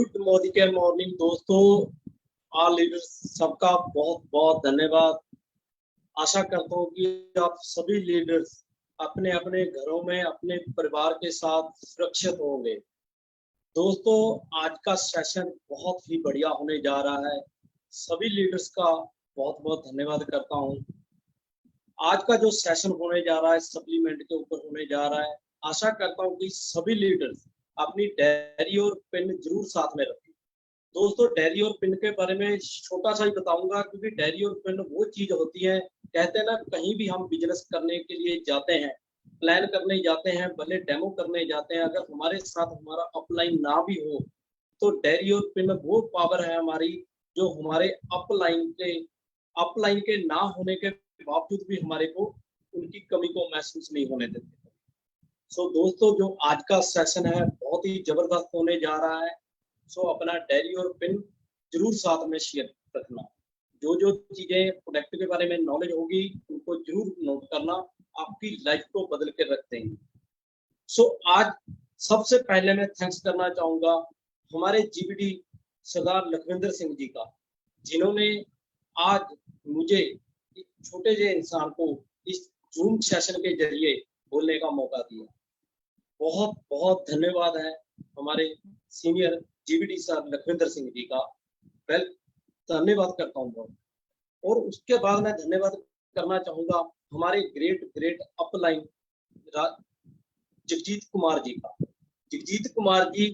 Good Modi के morning दोस्तों, all leaders सबका बहुत बहुत धन्यवाद। आशा करता हूँ कि आप सभी लीडर्स अपने अपने घरों में अपने परिवार के साथ सुरक्षित होंगे। दोस्तों, आज का सेशन बहुत ही बढ़िया होने जा रहा है। सभी लीडर्स का बहुत बहुत धन्यवाद करता हूँ। आज का जो सेशन होने जा रहा है सप्लीमेंट के ऊपर होने जा रहा है। आशा करता हूँ कि सभी लीडर्स अपनी डायरी और पेन जरूर साथ में रखें। दोस्तों, डायरी और पेन के बारे में छोटा सा ही बताऊंगा, क्योंकि डायरी और पेन वो चीज होती है, कहते हैं ना, कहीं भी हम बिजनेस करने के लिए जाते हैं, प्लान करने जाते हैं, भले डेमो करने जाते हैं, अगर हमारे साथ हमारा अपलाइन ना भी हो तो डायरी और पेन वो पावर है हमारी, जो हमारे अपलाइन के ना होने के बावजूद भी हमारे को उनकी कमी को महसूस नहीं होने देते। दोस्तों, जो आज का सेशन है बहुत ही जबरदस्त होने जा रहा है। अपना डायरी और पेन जरूर साथ में शेयर रखना। जो जो चीजें प्रोडक्ट के बारे में नॉलेज होगी उनको जरूर नोट करना, आपकी लाइफ को बदल के रख देंगे। आज सबसे पहले मैं थैंक्स करना चाहूंगा हमारे जीबीडी सरदार लखविंदर सिंह जी का, जिन्होंने आज मुझे एक छोटे से इंसान को इस जूम सेशन के जरिए बोलने का मौका दिया। बहुत बहुत धन्यवाद है हमारे senior GBD sir Lakhwinder Singh ji का। वेल, धन्यवाद करता हूँ बहुत। और उसके बाद मैं धन्यवाद करना चाहूंगा हमारे great great upline Jagjit Kumar ji का। जगजीत कुमार जी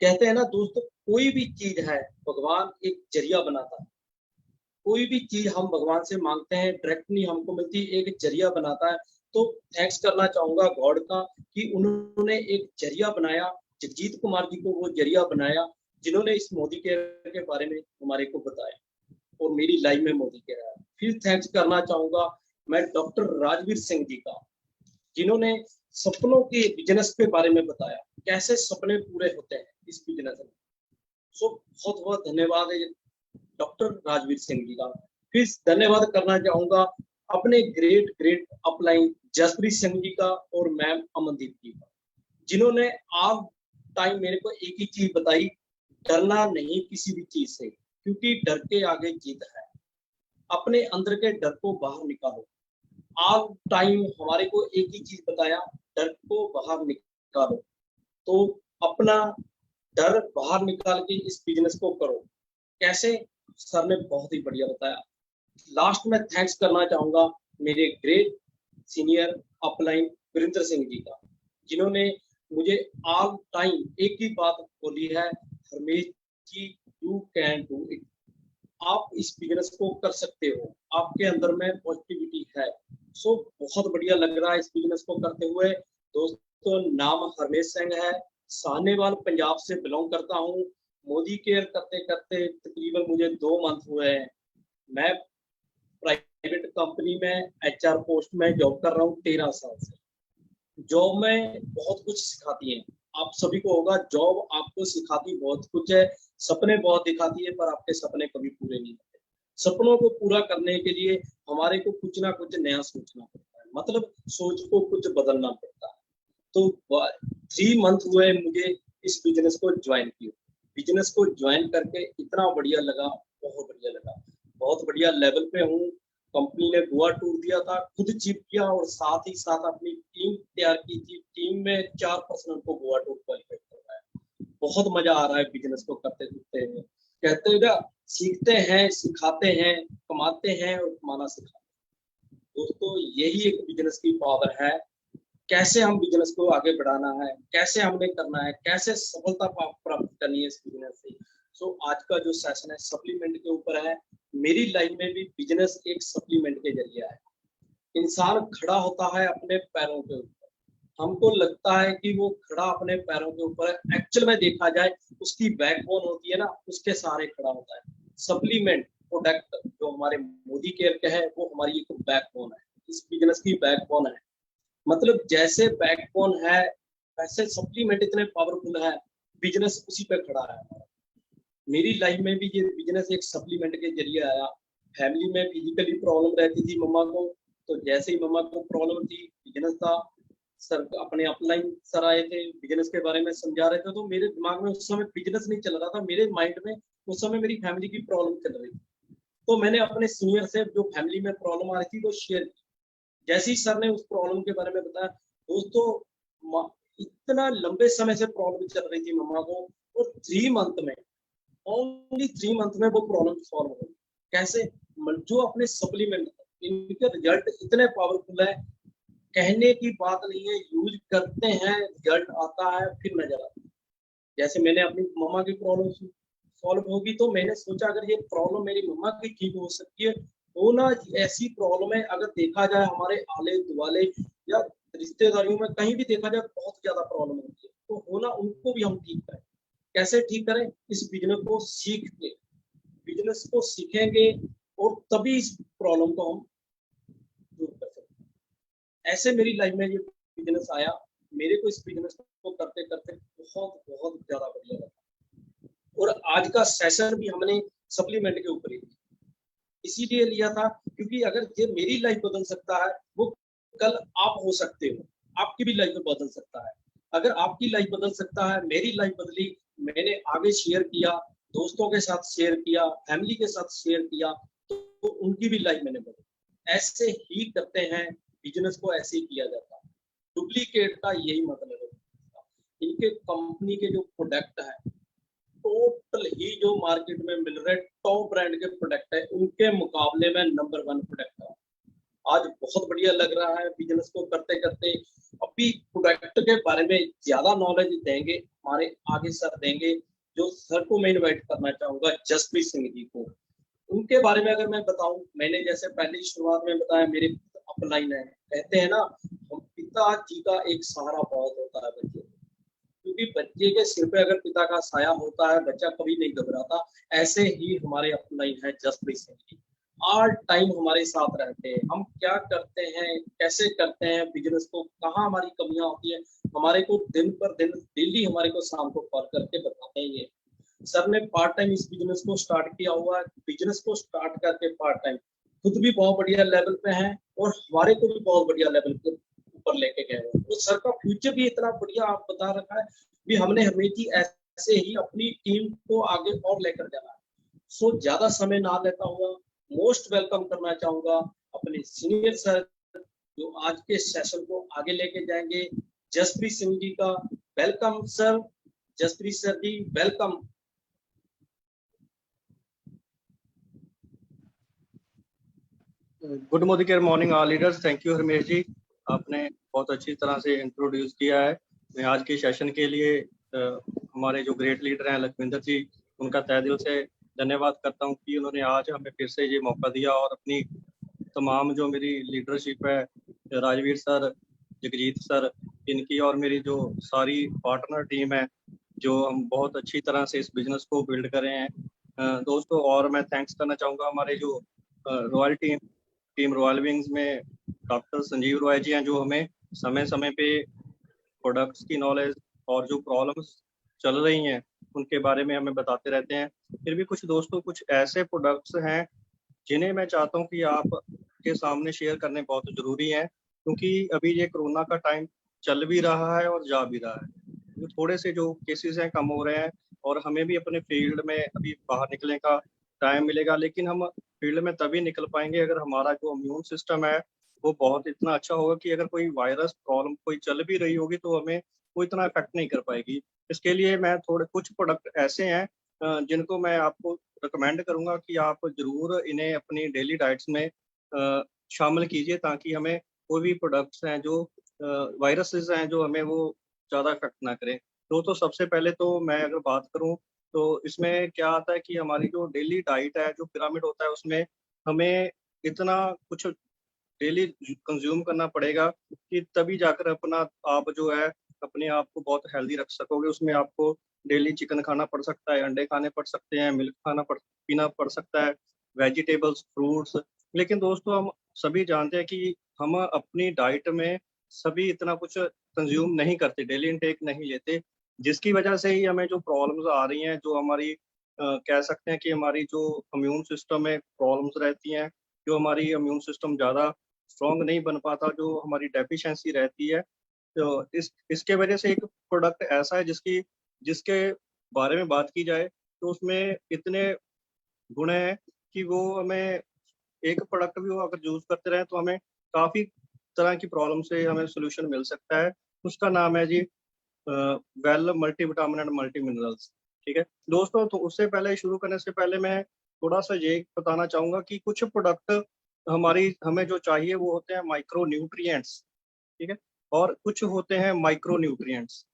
कहते हैं ना दोस्तों, कोई भी चीज है भगवान एक जरिया बनाता है। कोई भी चीज हम भगवान से मांगते हैं डायरेक्ट नहीं हमको मिलती, एक जरिया बनाता है। तो थैंक्स करना चाहूंगा गॉड का कि उन्होंने एक जरिया बनाया, जगजीत कुमार जी को वो जरिया बनाया, जिन्होंने इस मोदी केयर के बारे में हमारे को बताया और मेरी लाइफ में मोदी केयर आया। फिर थैंक्स करना चाहूंगा मैं डॉक्टर राजवीर सिंह जी का, जिन्होंने सपनों के बिजनेस के बारे में बताया, कैसे सपने पूरे होते हैं इस बिजनेस में। बहुत बहुत धन्यवाद है डॉक्टर राजवीर सिंह जी का। फिर धन्यवाद करना चाहूंगा अपने great great upline Jaspreet Singh ji का और मैम अमनदीप जी का, जिन्होंने ऑल टाइम मेरे को एक ही चीज बताई, डरना नहीं किसी भी चीज से, क्योंकि डर के आगे जीत है। अपने अंदर के डर को बाहर निकालो। ऑल टाइम हमारे को एक ही चीज बताया, डर को बाहर निकालो। तो अपना डर बाहर निकाल के इस बिजनेस को करो। कैसे? सर ने बहुत ही बढ़िया बताया। लास्ट में थैंक्स करना चाहूंगा मेरे great senior upline Virendra Singh ji का, जिन्होंने मुझे ऑल टाइम एक ही बात बोली है, हरमेश जी, यू कैन डू इट। आप इस बिजनेस को कर सकते हो, आपके अंदर में पॉजिटिविटी है। बहुत बढ़िया लग रहा है इस बिजनेस को करते हुए। दोस्तों, नाम हरमेश सिंह है, साहनेवाल पंजाब से बिलोंग करता हूँ। मोदी केयर करते करते तकरीबन मुझे 2 मंथ हुए हैं। मैं प्राइवेट कंपनी में एचआर पोस्ट में जॉब कर रहा हूँ 13 साल से। जॉब में बहुत कुछ सिखाती है, आप सभी को होगा, जॉब आपको सिखाती बहुत कुछ है, सपने बहुत दिखाती है, पर आपके सपने कभी पूरे नहीं होते। सपनों को पूरा करने के लिए हमारे को कुछ ना कुछ नया सोचना पड़ता है, मतलब सोच को कुछ बदलना पड़ता है। तो 3 मंथ हुए मुझे इस बिजनेस को ज्वाइन किया। बिजनेस को ज्वाइन करके इतना बढ़िया लगा, बहुत बढ़िया लगा, बहुत बढ़िया लेवल पे हूँ। कंपनी ने गोवा टूर दिया था, खुद चीफ किया और साथ ही साथ अपनी टीम तैयार की थी। टीम में 4 पर्सन को गोवा टूर क्वालिफाई करवाया। बहुत मजा आ रहा है बिजनेस को करते करते हैं। कहते हैं ना, सीखते हैं, सिखाते हैं, कमाते हैं और कमाना सिखाते हैं। दोस्तों, यही एक बिजनेस की पावर है। कैसे हम बिजनेस को आगे बढ़ाना है, कैसे हमने करना है, कैसे सफलता प्राप्त करनी है इस बिजनेस से। आज का जो सेशन है सप्लीमेंट के ऊपर है। मेरी लाइफ में भी बिजनेस एक सप्लीमेंट के जरिए है। इंसान खड़ा होता है अपने पैरों के ऊपर, हमको लगता है कि वो खड़ा अपने पैरों के ऊपर है, एक्चुअल में देखा जाए उसकी बैकबोन होती है ना, उसके सहारे खड़ा होता है। सप्लीमेंट प्रोडक्ट जो हमारे मोदी केयर के है, वो हमारी एक बैकबोन है, इस बिजनेस की बैकबोन है। मतलब जैसे बैकबोन है वैसे सप्लीमेंट इतने पावरफुल है, बिजनेस उसी पे खड़ा है। मेरी लाइफ में भी ये बिजनेस एक सप्लीमेंट के जरिए आया। फैमिली में फिजिकली प्रॉब्लम रहती थी मम्मा को, तो जैसे ही मम्मा को प्रॉब्लम थी, बिजनेस था, सर अपने अपलाइन सर आए थे, बिजनेस के बारे में समझा रहे थे, तो मेरे दिमाग में उस समय बिजनेस नहीं चल रहा था, मेरे माइंड में उस समय मेरी फैमिली की प्रॉब्लम चल रही थी। तो मैंने अपने सीनियर से जो फैमिली में प्रॉब्लम आ रही थी वो शेयर की। जैसे ही सर ने उस प्रॉब्लम के बारे में बताया, दोस्तों इतना लंबे समय से प्रॉब्लम चल रही थी मम्मा को, और 3 मंथ में, ओनली 3 मंथ में वो प्रॉब्लम सॉल्व हो गई। कैसे? जो अपने सप्लीमेंट, इनके रिजल्ट इतने पावरफुल है, कहने की बात नहीं है, यूज करते हैं रिजल्ट आता है, फिर नजर आता है। जैसे मैंने अपनी मम्मा की प्रॉब्लम सॉल्व होगी, तो मैंने सोचा अगर ये प्रॉब्लम मेरी मम्मा की ठीक हो सकती है, होना ऐसी प्रॉब्लम है, अगर देखा जाए हमारे आले दुआले या रिश्तेदारियों में कहीं भी देखा जाए बहुत ज्यादा प्रॉब्लम होती है, तो होना उनको भी हम ठीक करें। कैसे ठीक करें? इस बिजनेस को सीख के, बिजनेस को सीखेंगे और तभी इस प्रॉब्लम को हम दूर कर सकते हैं। ऐसे मेरी लाइफ में ये बिजनेस आया, मेरे को इस बिजनेस को करते करते बहुत बहुत ज्यादा बढ़िया लगा। और आज का सेशन भी हमने सप्लीमेंट के ऊपर ही इसीलिए लिया था, क्योंकि अगर ये मेरी लाइफ बदल सकता है, वो कल आप हो सकते हो, आपकी भी लाइफ बदल सकता है। अगर आपकी लाइफ बदल सकता है, मेरी लाइफ बदली, मैंने आगे शेयर किया, दोस्तों के साथ शेयर किया, फैमिली के साथ शेयर किया, तो उनकी भी लाइफ मैंने बदली। ऐसे ही करते हैं, बिजनेस को ऐसे ही किया जाता है। डुप्लीकेट का यही मतलब है। इनके कंपनी के जो प्रोडक्ट है, टोटल ही जो मार्केट में मिल रहे टॉप ब्रांड के प्रोडक्ट है, उनके मुकाबले में नंबर 1 प्रोडक्ट है। आज बहुत बढ़िया लग रहा है बिजनेस को करते करते। अभी प्रोडक्ट के बारे में ज्यादा नॉलेज देंगे हमारे आगे सर देंगे, जो सर को मैं इनवाइट करना चाहूंगा, जसप्रीत सिंह जी को। उनके बारे में अगर मैं बताऊं, मैंने जैसे पहले शुरुआत में बताया, मेरे अपलाइन है, कहते हैं ना, हम पिताजी का एक सहारा बहुत होता है बच्चे को, क्योंकि बच्चे के सिर पे अगर पिता का साया होता है, बच्चा कभी नहीं घबराता। ऐसे ही हमारे अपलाइन है जसप्रीत सिंह जी, ऑल टाइम हमारे साथ रहते हैं। हम क्या करते हैं, कैसे करते हैं बिजनेस को, कहाँ हमारी कमियां होती है, हमारे को दिन पर दिन डेली हमारे को शाम को कॉल करके बताते हैं। ये सर ने पार्ट टाइम इस बिजनेस को स्टार्ट किया हुआ है, बिजनेस को स्टार्ट करके पार्ट टाइम खुद भी बहुत बढ़िया लेवल पे हैं, और हमारे को भी बहुत बढ़िया लेवल पे ऊपर लेके गए हैं। तो सर का फ्यूचर भी इतना बढ़िया आप बता रखा है भी, हमने हमेशा ऐसे ही अपनी टीम को आगे और लेकर जाना है। सो ज्यादा समय ना लेता हुआ मोस्ट वेलकम करना चाहूंगा अपने सीनियर सर, जो आज के सेशन को आगे लेके जाएंगे, जसप्रीत सिंह जी का। Welcome sir, Jaspreet sir ji, welcome. Good morning all leaders. Thank you Ramesh ji, आपने बहुत अच्छी तरह से इंट्रोड्यूस किया है। मैं आज के सेशन के लिए हमारे जो ग्रेट लीडर हैं लखविंदर जी, उनका तहे दिल से धन्यवाद करता हूं कि उन्होंने आज हमें फिर से ये मौका दिया, और अपनी तमाम जो मेरी लीडरशिप है, राजवीर सर, जगजीत सर, इनकी और मेरी जो सारी पार्टनर टीम है, जो हम बहुत अच्छी तरह से इस बिजनेस को बिल्ड कर रहे हैं दोस्तों। और मैं थैंक्स करना चाहूँगा हमारे जो रॉयल टीम रॉयल विंग्स में डॉक्टर संजीव रॉय जी हैं, जो हमें समय समय पे प्रोडक्ट्स की नॉलेज और जो प्रॉब्लम्स चल रही हैं उनके बारे में हमें बताते रहते हैं। फिर भी कुछ दोस्तों, कुछ ऐसे प्रोडक्ट्स हैं जिन्हें मैं चाहता हूं कि आप के सामने शेयर करने बहुत ज़रूरी है, क्योंकि अभी ये कोरोना का टाइम चल भी रहा है और जा भी रहा है। जो थोड़े से जो केसेस हैं कम हो रहे हैं, और हमें भी अपने फील्ड में अभी बाहर निकलने का टाइम मिलेगा, लेकिन हम फील्ड में तभी निकल पाएंगे अगर हमारा जो इम्यून सिस्टम है वो बहुत इतना अच्छा होगा कि अगर कोई वायरस प्रॉब्लम कोई चल भी रही होगी तो हमें वो इतना इफेक्ट नहीं कर पाएगी। इसके लिए मैं थोड़े कुछ प्रोडक्ट ऐसे हैं जिनको मैं आपको रिकमेंड करूंगा कि आप जरूर इन्हें अपनी डेली डाइट्स में शामिल कीजिए, ताकि हमें कोई भी प्रोडक्ट्स हैं जो वायरसेस हैं जो हमें वो ज़्यादा इफेक्ट ना करें। तो सबसे पहले तो मैं अगर बात करूं तो इसमें क्या आता है कि हमारी जो डेली डाइट है, जो पिरामिड होता है, उसमें हमें इतना कुछ डेली कंज्यूम करना पड़ेगा कि तभी जाकर अपना आप जो है अपने आप को बहुत हेल्दी रख सकोगे। उसमें आपको डेली चिकन खाना पड़ सकता है, अंडे खाने पड़ सकते हैं, मिल्क पीना पड़ सकता है, वेजिटेबल्स, फ्रूट्स। लेकिन दोस्तों, हम सभी जानते हैं कि हम अपनी डाइट में सभी इतना कुछ कंज्यूम नहीं करते, डेली इनटेक नहीं लेते, जिसकी वजह से ही हमें जो प्रॉब्लम्स आ रही हैं, जो हमारी कह सकते हैं कि हमारी जो इम्यून सिस्टम में प्रॉब्लम्स रहती हैं, जो हमारी इम्यून सिस्टम ज़्यादा स्ट्रॉन्ग नहीं बन पाता, जो हमारी डेफिशिएंसी रहती है, तो इसके वजह से एक प्रोडक्ट ऐसा है जिसके बारे में बात की जाए तो उसमें इतने गुण हैं कि वो हमें एक प्रोडक्ट भी वो अगर यूज करते रहे तो हमें काफी तरह की प्रॉब्लम से हमें सोल्यूशन मिल सकता है। उसका नाम है जी well multivitamin and multi minerals. ठीक है दोस्तों, तो उससे पहले शुरू करने से पहले मैं थोड़ा सा ये बताना चाहूंगा कि कुछ प्रोडक्ट हमें जो चाहिए वो होते हैं माइक्रो न्यूट्रिएंट्स। ठीक है, और कुछ होते हैं माइक्रो न्यूट्रिएंट्स।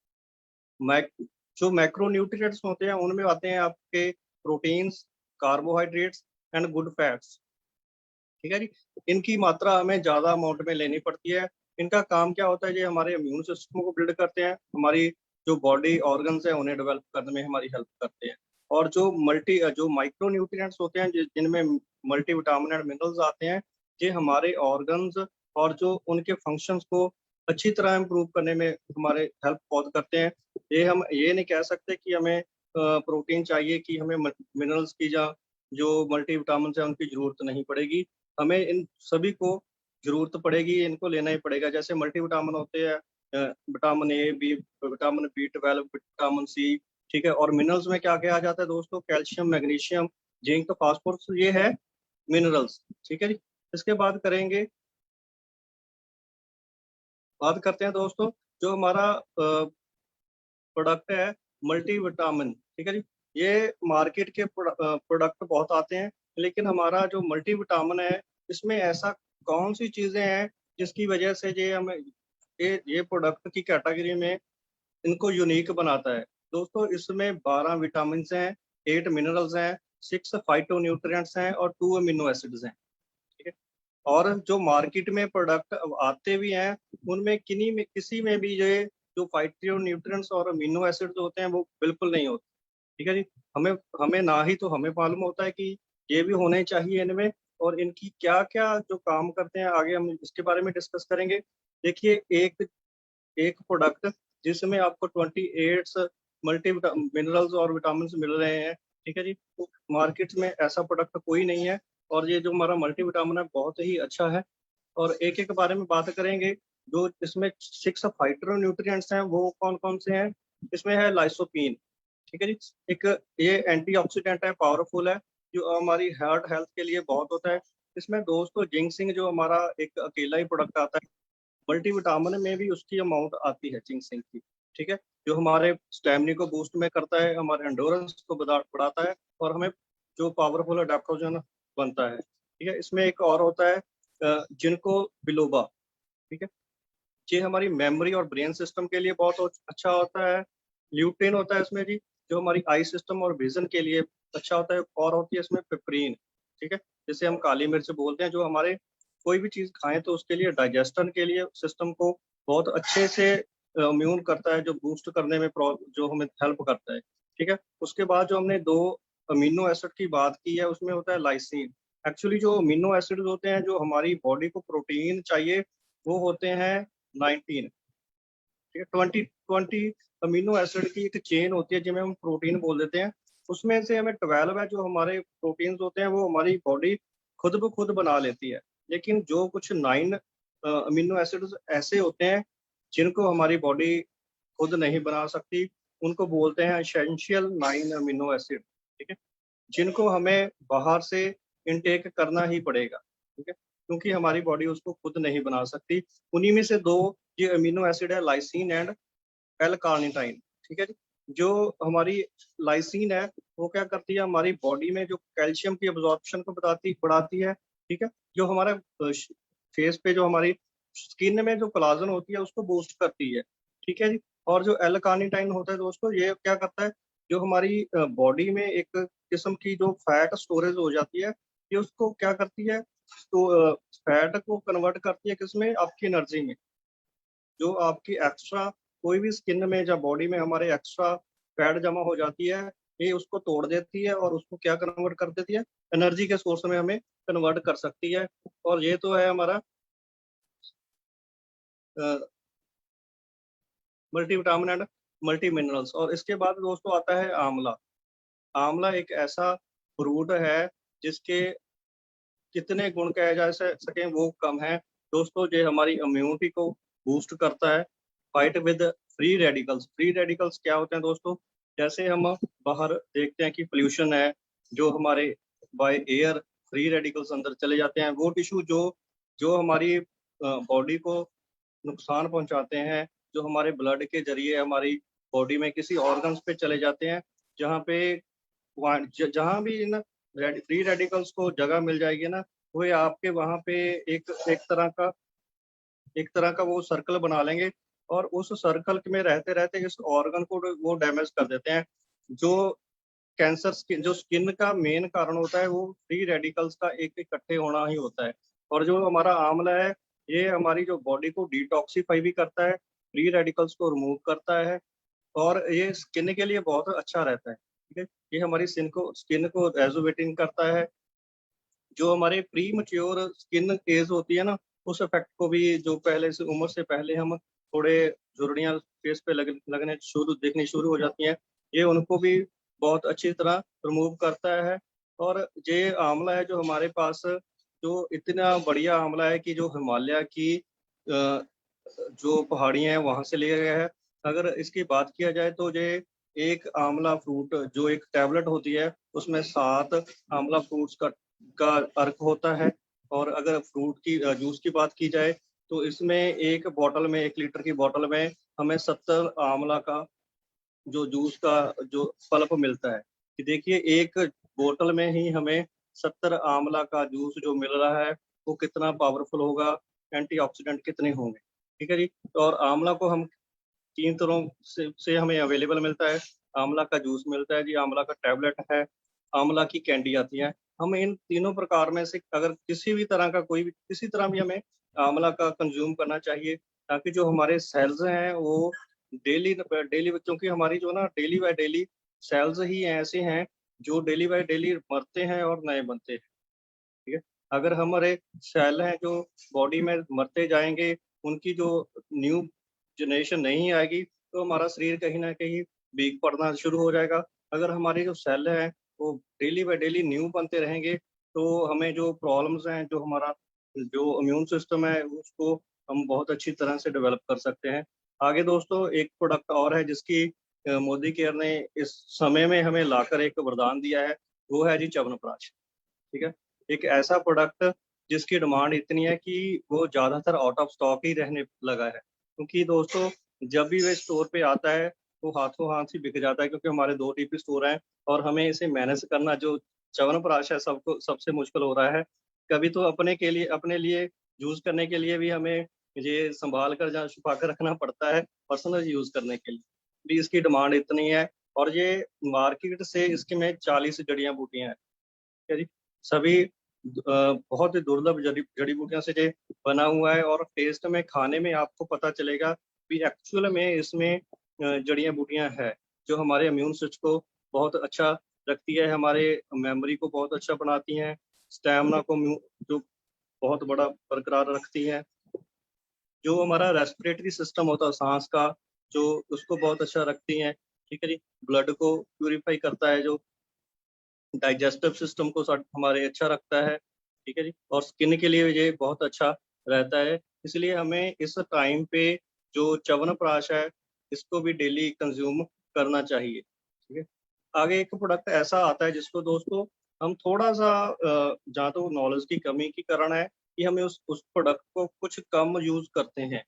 मैक जो मैक्रो न्यूट्रिएंट्स होते हैं उनमें आते हैं आपके proteins, carbohydrates and good fats. ठीक है जी, इनकी मात्रा हमें ज्यादा अमाउंट में लेनी पड़ती है। इनका काम क्या होता है, ये हमारे इम्यून सिस्टम को बिल्ड करते हैं, हमारी जो बॉडी ऑर्गन्स हैं उन्हें डेवलप करने में हमारी हेल्प करते हैं। और जो माइक्रो न्यूट्रिएंट्स होते हैं जिनमें मल्टी विटामिन एंड मिनरल्स आते हैं, ये हमारे ऑर्गन्स और जो उनके फंक्शंस को अच्छी तरह इम्प्रूव करने में हमारे हेल्प बहुत करते हैं। हम ये नहीं कह सकते कि हमें प्रोटीन चाहिए कि हमें मिनरल्स की या जो मल्टी विटामिन है उनकी जरूरत नहीं पड़ेगी। हमें इन सभी को जरूरत पड़ेगी, इनको लेना ही पड़ेगा। जैसे मल्टी विटामिन होते हैं vitamin A B, vitamin B 12, vitamin C. ठीक है, और मिनरल्स में क्या क्या आ जाता है दोस्तों, कैल्शियम, मैग्नीशियम, जिंक, फास्फोरस, ये है मिनरल्स। ठीक है जी, इसके बाद बात करते हैं दोस्तों जो हमारा प्रोडक्ट है मल्टी विटामिन। ठीक है जी, ये मार्केट के प्रोडक्ट बहुत आते हैं, लेकिन हमारा जो मल्टी विटामिन है इसमें ऐसा कौन सी चीजें हैं जिसकी वजह से ये प्रोडक्ट की कैटेगरी में इनको यूनिक बनाता है। दोस्तों, इसमें 12 विटामिन हैं, 8 मिनरल्स हैं, 6 फाइटो न्यूट्रिएंट्स हैं और 2 अमीनो एसिड्स हैं। ठीक है, और जो मार्केट में प्रोडक्ट आते भी हैं उनमें किसी में भी ये जो फाइटो न्यूट्रिएंट्स और अमीनो एसिड्स होते हैं वो बिल्कुल नहीं होते। ठीक है जी, हमें हमें ना ही तो हमें मालूम होता है कि ये भी होने चाहिए इनमें, और इनकी क्या क्या जो काम करते हैं आगे हम इसके बारे में डिस्कस करेंगे। देखिए, एक एक प्रोडक्ट जिसमें आपको 28 मल्टी मिनरल्स और विटामिन मिल रहे हैं। ठीक है जी, तो मार्केट में ऐसा प्रोडक्ट कोई नहीं है, और ये जो हमारा मल्टी विटामिन है बहुत ही अच्छा है। और एक एक बारे में बात करेंगे। जो इसमें 6 फाइटर न्यूट्रिएंट्स हैं वो कौन कौन से हैं, इसमें है लाइसोपीन। ठीक है जी, एक ये एंटीऑक्सीडेंट है, पावरफुल है, जो हमारी हार्ट हेल्थ के लिए बहुत होता है। इसमें दोस्तों जिंकसिंग जो हमारा एक अकेला ही प्रोडक्ट आता है, मल्टीविटामिन में भी उसकी अमाउंट आती है जिंकसिंग की। ठीक है, जो हमारे स्टैमिना को बूस्ट में करता है, हमारे एंडोरेंस को बढ़ाता है, और हमें जो पावरफुल अडेप्टोजन बनता है। ठीक है, इसमें एक और होता है जिनको बिलोबा। ठीक है, ये हमारी मेमोरी और ब्रेन सिस्टम के लिए बहुत अच्छा होता है। ल्यूटेन होता है इसमें जी, जो हमारी आई सिस्टम और विजन के लिए अच्छा होता है। और होती है इसमें पिपरीन। ठीक है, जिसे हम काली मिर्च बोलते हैं, जो हमारे कोई भी चीज खाएं तो उसके लिए डाइजेशन के लिए सिस्टम को बहुत अच्छे से इम्यून करता है, जो बूस्ट करने में जो हमें हेल्प करता है। ठीक है, उसके बाद जो हमने दो अमीनो एसिड की बात की है उसमें होता है लाइसिन। एक्चुअली जो अमीनो एसिड होते हैं जो हमारी बॉडी को प्रोटीन चाहिए वो होते हैं 19। ठीक है, 20 अमीनो एसिड की एक चेन होती है जिन्हें हम प्रोटीन बोल देते हैं। उसमें से हमें 12 है जो हमारे प्रोटीन होते हैं वो हमारी बॉडी खुद ब खुद बना लेती है। लेकिन जो कुछ 9 अमीनो एसिड्स ऐसे होते हैं जिनको हमारी बॉडी खुद नहीं बना सकती, उनको बोलते हैं एसेंशियल 9 अमीनो एसिड। ठीक है, जिनको हमें बाहर से इनटेक करना ही पड़ेगा। ठीक है, क्योंकि हमारी बॉडी उसको खुद नहीं बना सकती। उन्हीं में से दो ये अमीनो एसिड है, लाइसिन एंड एल कार्निटाइन। ठीक है जी, जो हमारी लाइसिन है वो क्या करती है, हमारी बॉडी में जो कैल्शियम की अब्जॉर्प्शन को बढ़ाती है। ठीक है, जो हमारे फेस पे जो हमारी स्किन में जो कोलाजन होती है उसको बूस्ट करती है। ठीक है जी, और जो एल कार्निटाइन होता है दोस्तों, ये क्या करता है, जो हमारी बॉडी में एक किस्म की जो फैट स्टोरेज हो जाती है, ये उसको क्या करती है, तो फैट को कन्वर्ट करती है किसमें, आपकी एनर्जी में। जो आपकी एक्स्ट्रा कोई भी स्किन में या बॉडी में हमारे एक्स्ट्रा फैट जमा हो जाती है, ये उसको तोड़ देती है और उसको क्या कन्वर्ट कर देती है, एनर्जी के सोर्स में हमें कन्वर्ट कर सकती है। और ये तो है हमारा multi vitamin and multi minerals. और इसके बाद दोस्तों आता है आंवला। आंवला एक ऐसा फ्रूट है जिसके कितने गुण कहे जा सके वो कम है दोस्तों। ये हमारी इम्यूनिटी को बूस्ट करता है। Fight with free radicals. Free radicals क्या होते हैं दोस्तों? जैसे हम बाहर देखते हैं कि पोल्यूशन है, जो हमारे बाय एयर फ्री रेडिकल्स अंदर चले जाते हैं। वो टिश्यू जो जो हमारी बॉडी को नुकसान पहुंचाते हैं, जो हमारे ब्लड के जरिए हमारी बॉडी में किसी ऑर्गन्स पे चले जाते हैं, जहाँ पे जहाँ भी इन फ्री रेडिकल्स को जगह मिल जाएगी ना, वो आपके वहाँ पे एक तरह का वो सर्कल बना लेंगे, और उस सर्कल में रहते रहते इस ऑर्गन को वो डैमेज कर देते हैं। जो कैंसर जो स्किन का मेन कारण होता है, वो फ्री रेडिकल्स का एक इकट्ठे होना ही होता है। और जो हमारा आंवला है, ये हमारी जो बॉडी को डिटॉक्सिफाई भी करता है, फ्री रेडिकल्स को रिमूव करता है, और ये स्किन के लिए बहुत अच्छा रहता है। ठीक है, ये हमारी स्किन को रेजुवेटिंग करता है। जो हमारे प्री मच्योर स्किन एज होती है ना, उस इफेक्ट को भी, जो पहले से उम्र से पहले हम थोड़े झुर्रियाँ फेस पे लगने दिखनी शुरू हो जाती हैं, ये उनको भी बहुत अच्छी तरह रिमूव करता है। और ये आंवला है जो हमारे पास, जो इतना बढ़िया आंवला है कि जो हिमालय की जो पहाड़ियाँ हैं वहाँ से लिया गया है। अगर इसकी बात किया जाए तो ये एक आंवला फ्रूट जो एक टैबलेट होती है, उसमें 7 आंवला फ्रूट्स का अर्क होता है। और अगर फ्रूट की जूस की बात की जाए तो इसमें एक बॉटल में, 1 लीटर की बॉटल में हमें 70 आंवला का जो जूस का जो पल्प मिलता है। कि देखिए, एक बोतल में ही हमें 70 आंवला का जूस जो मिल रहा है, वो कितना पावरफुल होगा, एंटीऑक्सीडेंट कितने होंगे। ठीक है जी। और आंवला को हम 3 तरह से हमें अवेलेबल मिलता है। आंवला का जूस मिलता है जी, आंवला का टैबलेट है, आंवला की कैंडी आती है। हम इन तीनों प्रकार में से अगर किसी तरह भी हमें आंवला का कंज्यूम करना चाहिए, ताकि जो हमारे सेल्स हैं वो डेली डेली, क्योंकि हमारी जो ना डेली बाय डेली सेल्स ही ऐसे हैं जो डेली बाय डेली मरते हैं और नए बनते हैं। ठीक है, अगर हमारे सेल हैं जो बॉडी में मरते जाएंगे, उनकी जो न्यू जनरेशन नहीं आएगी, तो हमारा शरीर कहीं ना कहीं वीक पड़ना शुरू हो जाएगा। अगर हमारे जो सेल हैं वो डेली बाय डेली न्यू बनते रहेंगे, तो हमें जो प्रॉब्लम्स हैं, जो हमारा जो इम्यून सिस्टम है, उसको हम बहुत अच्छी तरह से डेवलप कर सकते हैं। आगे दोस्तों, एक प्रोडक्ट और है जिसकी मोदी केयर ने इस समय में हमें लाकर एक वरदान दिया है, वो है जी च्यवनप्राश। ठीक है, एक ऐसा प्रोडक्ट जिसकी डिमांड इतनी है कि वो ज़्यादातर आउट ऑफ स्टॉक ही रहने लगा है। क्योंकि दोस्तों, जब भी वे स्टोर पे आता है तो हाथों हाथ ही बिक जाता है, क्योंकि हमारे 2 टीपी स्टोर हैं और हमें इसे मैनेज करना, जो च्यवनप्राश है, सबको सबसे मुश्किल हो रहा है। कभी तो अपने लिए यूज़ करने के लिए भी हमें ये संभाल कर जहाँ छुपा कर रखना पड़ता है, पर्सनल यूज़ करने के लिए भी इसकी डिमांड इतनी है। और ये मार्केट से इसके में 40 जड़ियाँ बूटियाँ हैं। ठीक है जी, सभी बहुत ही दुर्लभ जड़ी बूटियों से ये बना हुआ है, और टेस्ट में, खाने में आपको पता चलेगा कि एक्चुअल में इसमें जड़ियाँ बूटियाँ है, जो हमारे इम्यून सिस्टम को बहुत अच्छा रखती है, हमारे मेमोरी को बहुत अच्छा बनाती हैं, स्टैमिना को जो बहुत बड़ा बरकरार रखती है, जो हमारा रेस्पिरेटरी सिस्टम होता है सांस का, जो उसको बहुत अच्छा रखती हैं। ठीक है जी, ब्लड को प्यूरिफाई करता है, जो डाइजेस्टिव सिस्टम को हमारे अच्छा रखता है। ठीक है जी, और स्किन के लिए ये बहुत अच्छा रहता है। इसलिए हमें इस टाइम पे जो च्यवनप्राश है, इसको भी डेली कंज्यूम करना चाहिए। ठीक है, आगे एक प्रोडक्ट ऐसा आता है जिसको दोस्तों हम थोड़ा सा जहाँ तो नॉलेज की कमी की कारण है कि हमें उस प्रोडक्ट को कुछ कम यूज करते हैं।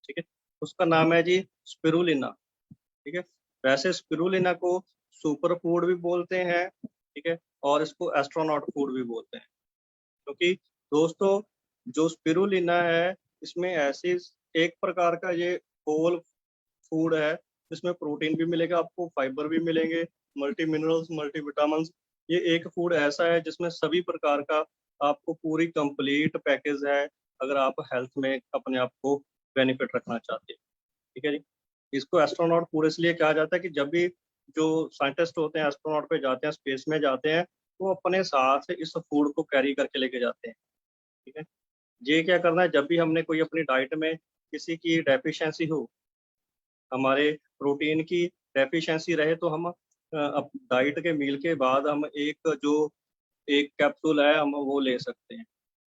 ठीक है, उसका नाम है जी स्पिरुलिना। ठीक है, वैसे स्पिरुलिना को सुपर फूड भी बोलते हैं। ठीक है, और इसको एस्ट्रोनॉट फूड भी बोलते हैं, क्योंकि दोस्तों जो स्पिरुलिना है, इसमें ऐसी एक प्रकार का ये होल फूड है, जिसमें प्रोटीन भी मिलेगा आपको, फाइबर भी मिलेंगे, मल्टी मिनरल्स, मल्टी विटामिन। ये एक फूड ऐसा है जिसमें सभी प्रकार का आपको पूरी कंप्लीट पैकेज है, अगर आप हेल्थ में अपने आप को बेनिफिट रखना चाहते हैं। ठीक है जी, इसको एस्ट्रोनॉट फूड इसलिए कहा जाता है कि जब भी जो साइंटिस्ट होते हैं एस्ट्रोनॉट पे जाते हैं, स्पेस में जाते हैं, वो अपने साथ इस फूड को कैरी करके लेके जाते हैं। ठीक है, ये क्या करना है, जब भी हमने कोई अपनी डाइट में किसी की डेफिशिएंसी हो, हमारे प्रोटीन की डेफिशिएंसी रहे, तो हम अब डाइट के मील के बाद हम एक कैप्सूल है, हम वो ले सकते हैं।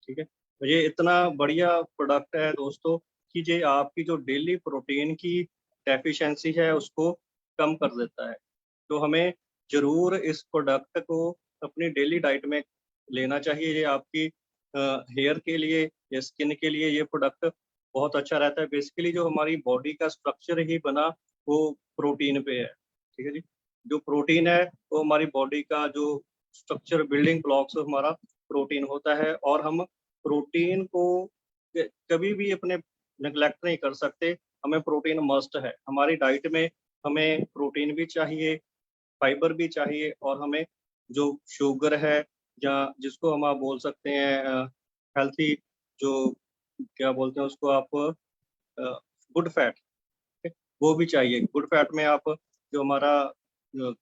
ठीक है, तो ये इतना बढ़िया प्रोडक्ट है दोस्तों, कि ये आपकी जो डेली प्रोटीन की डेफिशिएंसी है उसको कम कर देता है। तो हमें जरूर इस प्रोडक्ट को अपनी डेली डाइट में लेना चाहिए। ये आपकी हेयर के लिए या स्किन के लिए ये प्रोडक्ट बहुत अच्छा रहता है। बेसिकली जो हमारी बॉडी का स्ट्रक्चर ही बना वो प्रोटीन पे है, ठीक है जी। जो प्रोटीन है वो हमारी बॉडी का जो स्ट्रक्चर बिल्डिंग ब्लॉक्स हमारा प्रोटीन होता है, और हम प्रोटीन को कभी भी अपने नेग्लेक्ट नहीं कर सकते। हमें प्रोटीन मस्ट है हमारी डाइट में। हमें प्रोटीन भी चाहिए, फाइबर भी चाहिए, और हमें जो शुगर है या जिसको हम आप बोल सकते हैं हेल्थी, जो क्या बोलते हैं उसको आप, गुड फैट, वो भी चाहिए। गुड फैट में आप जो हमारा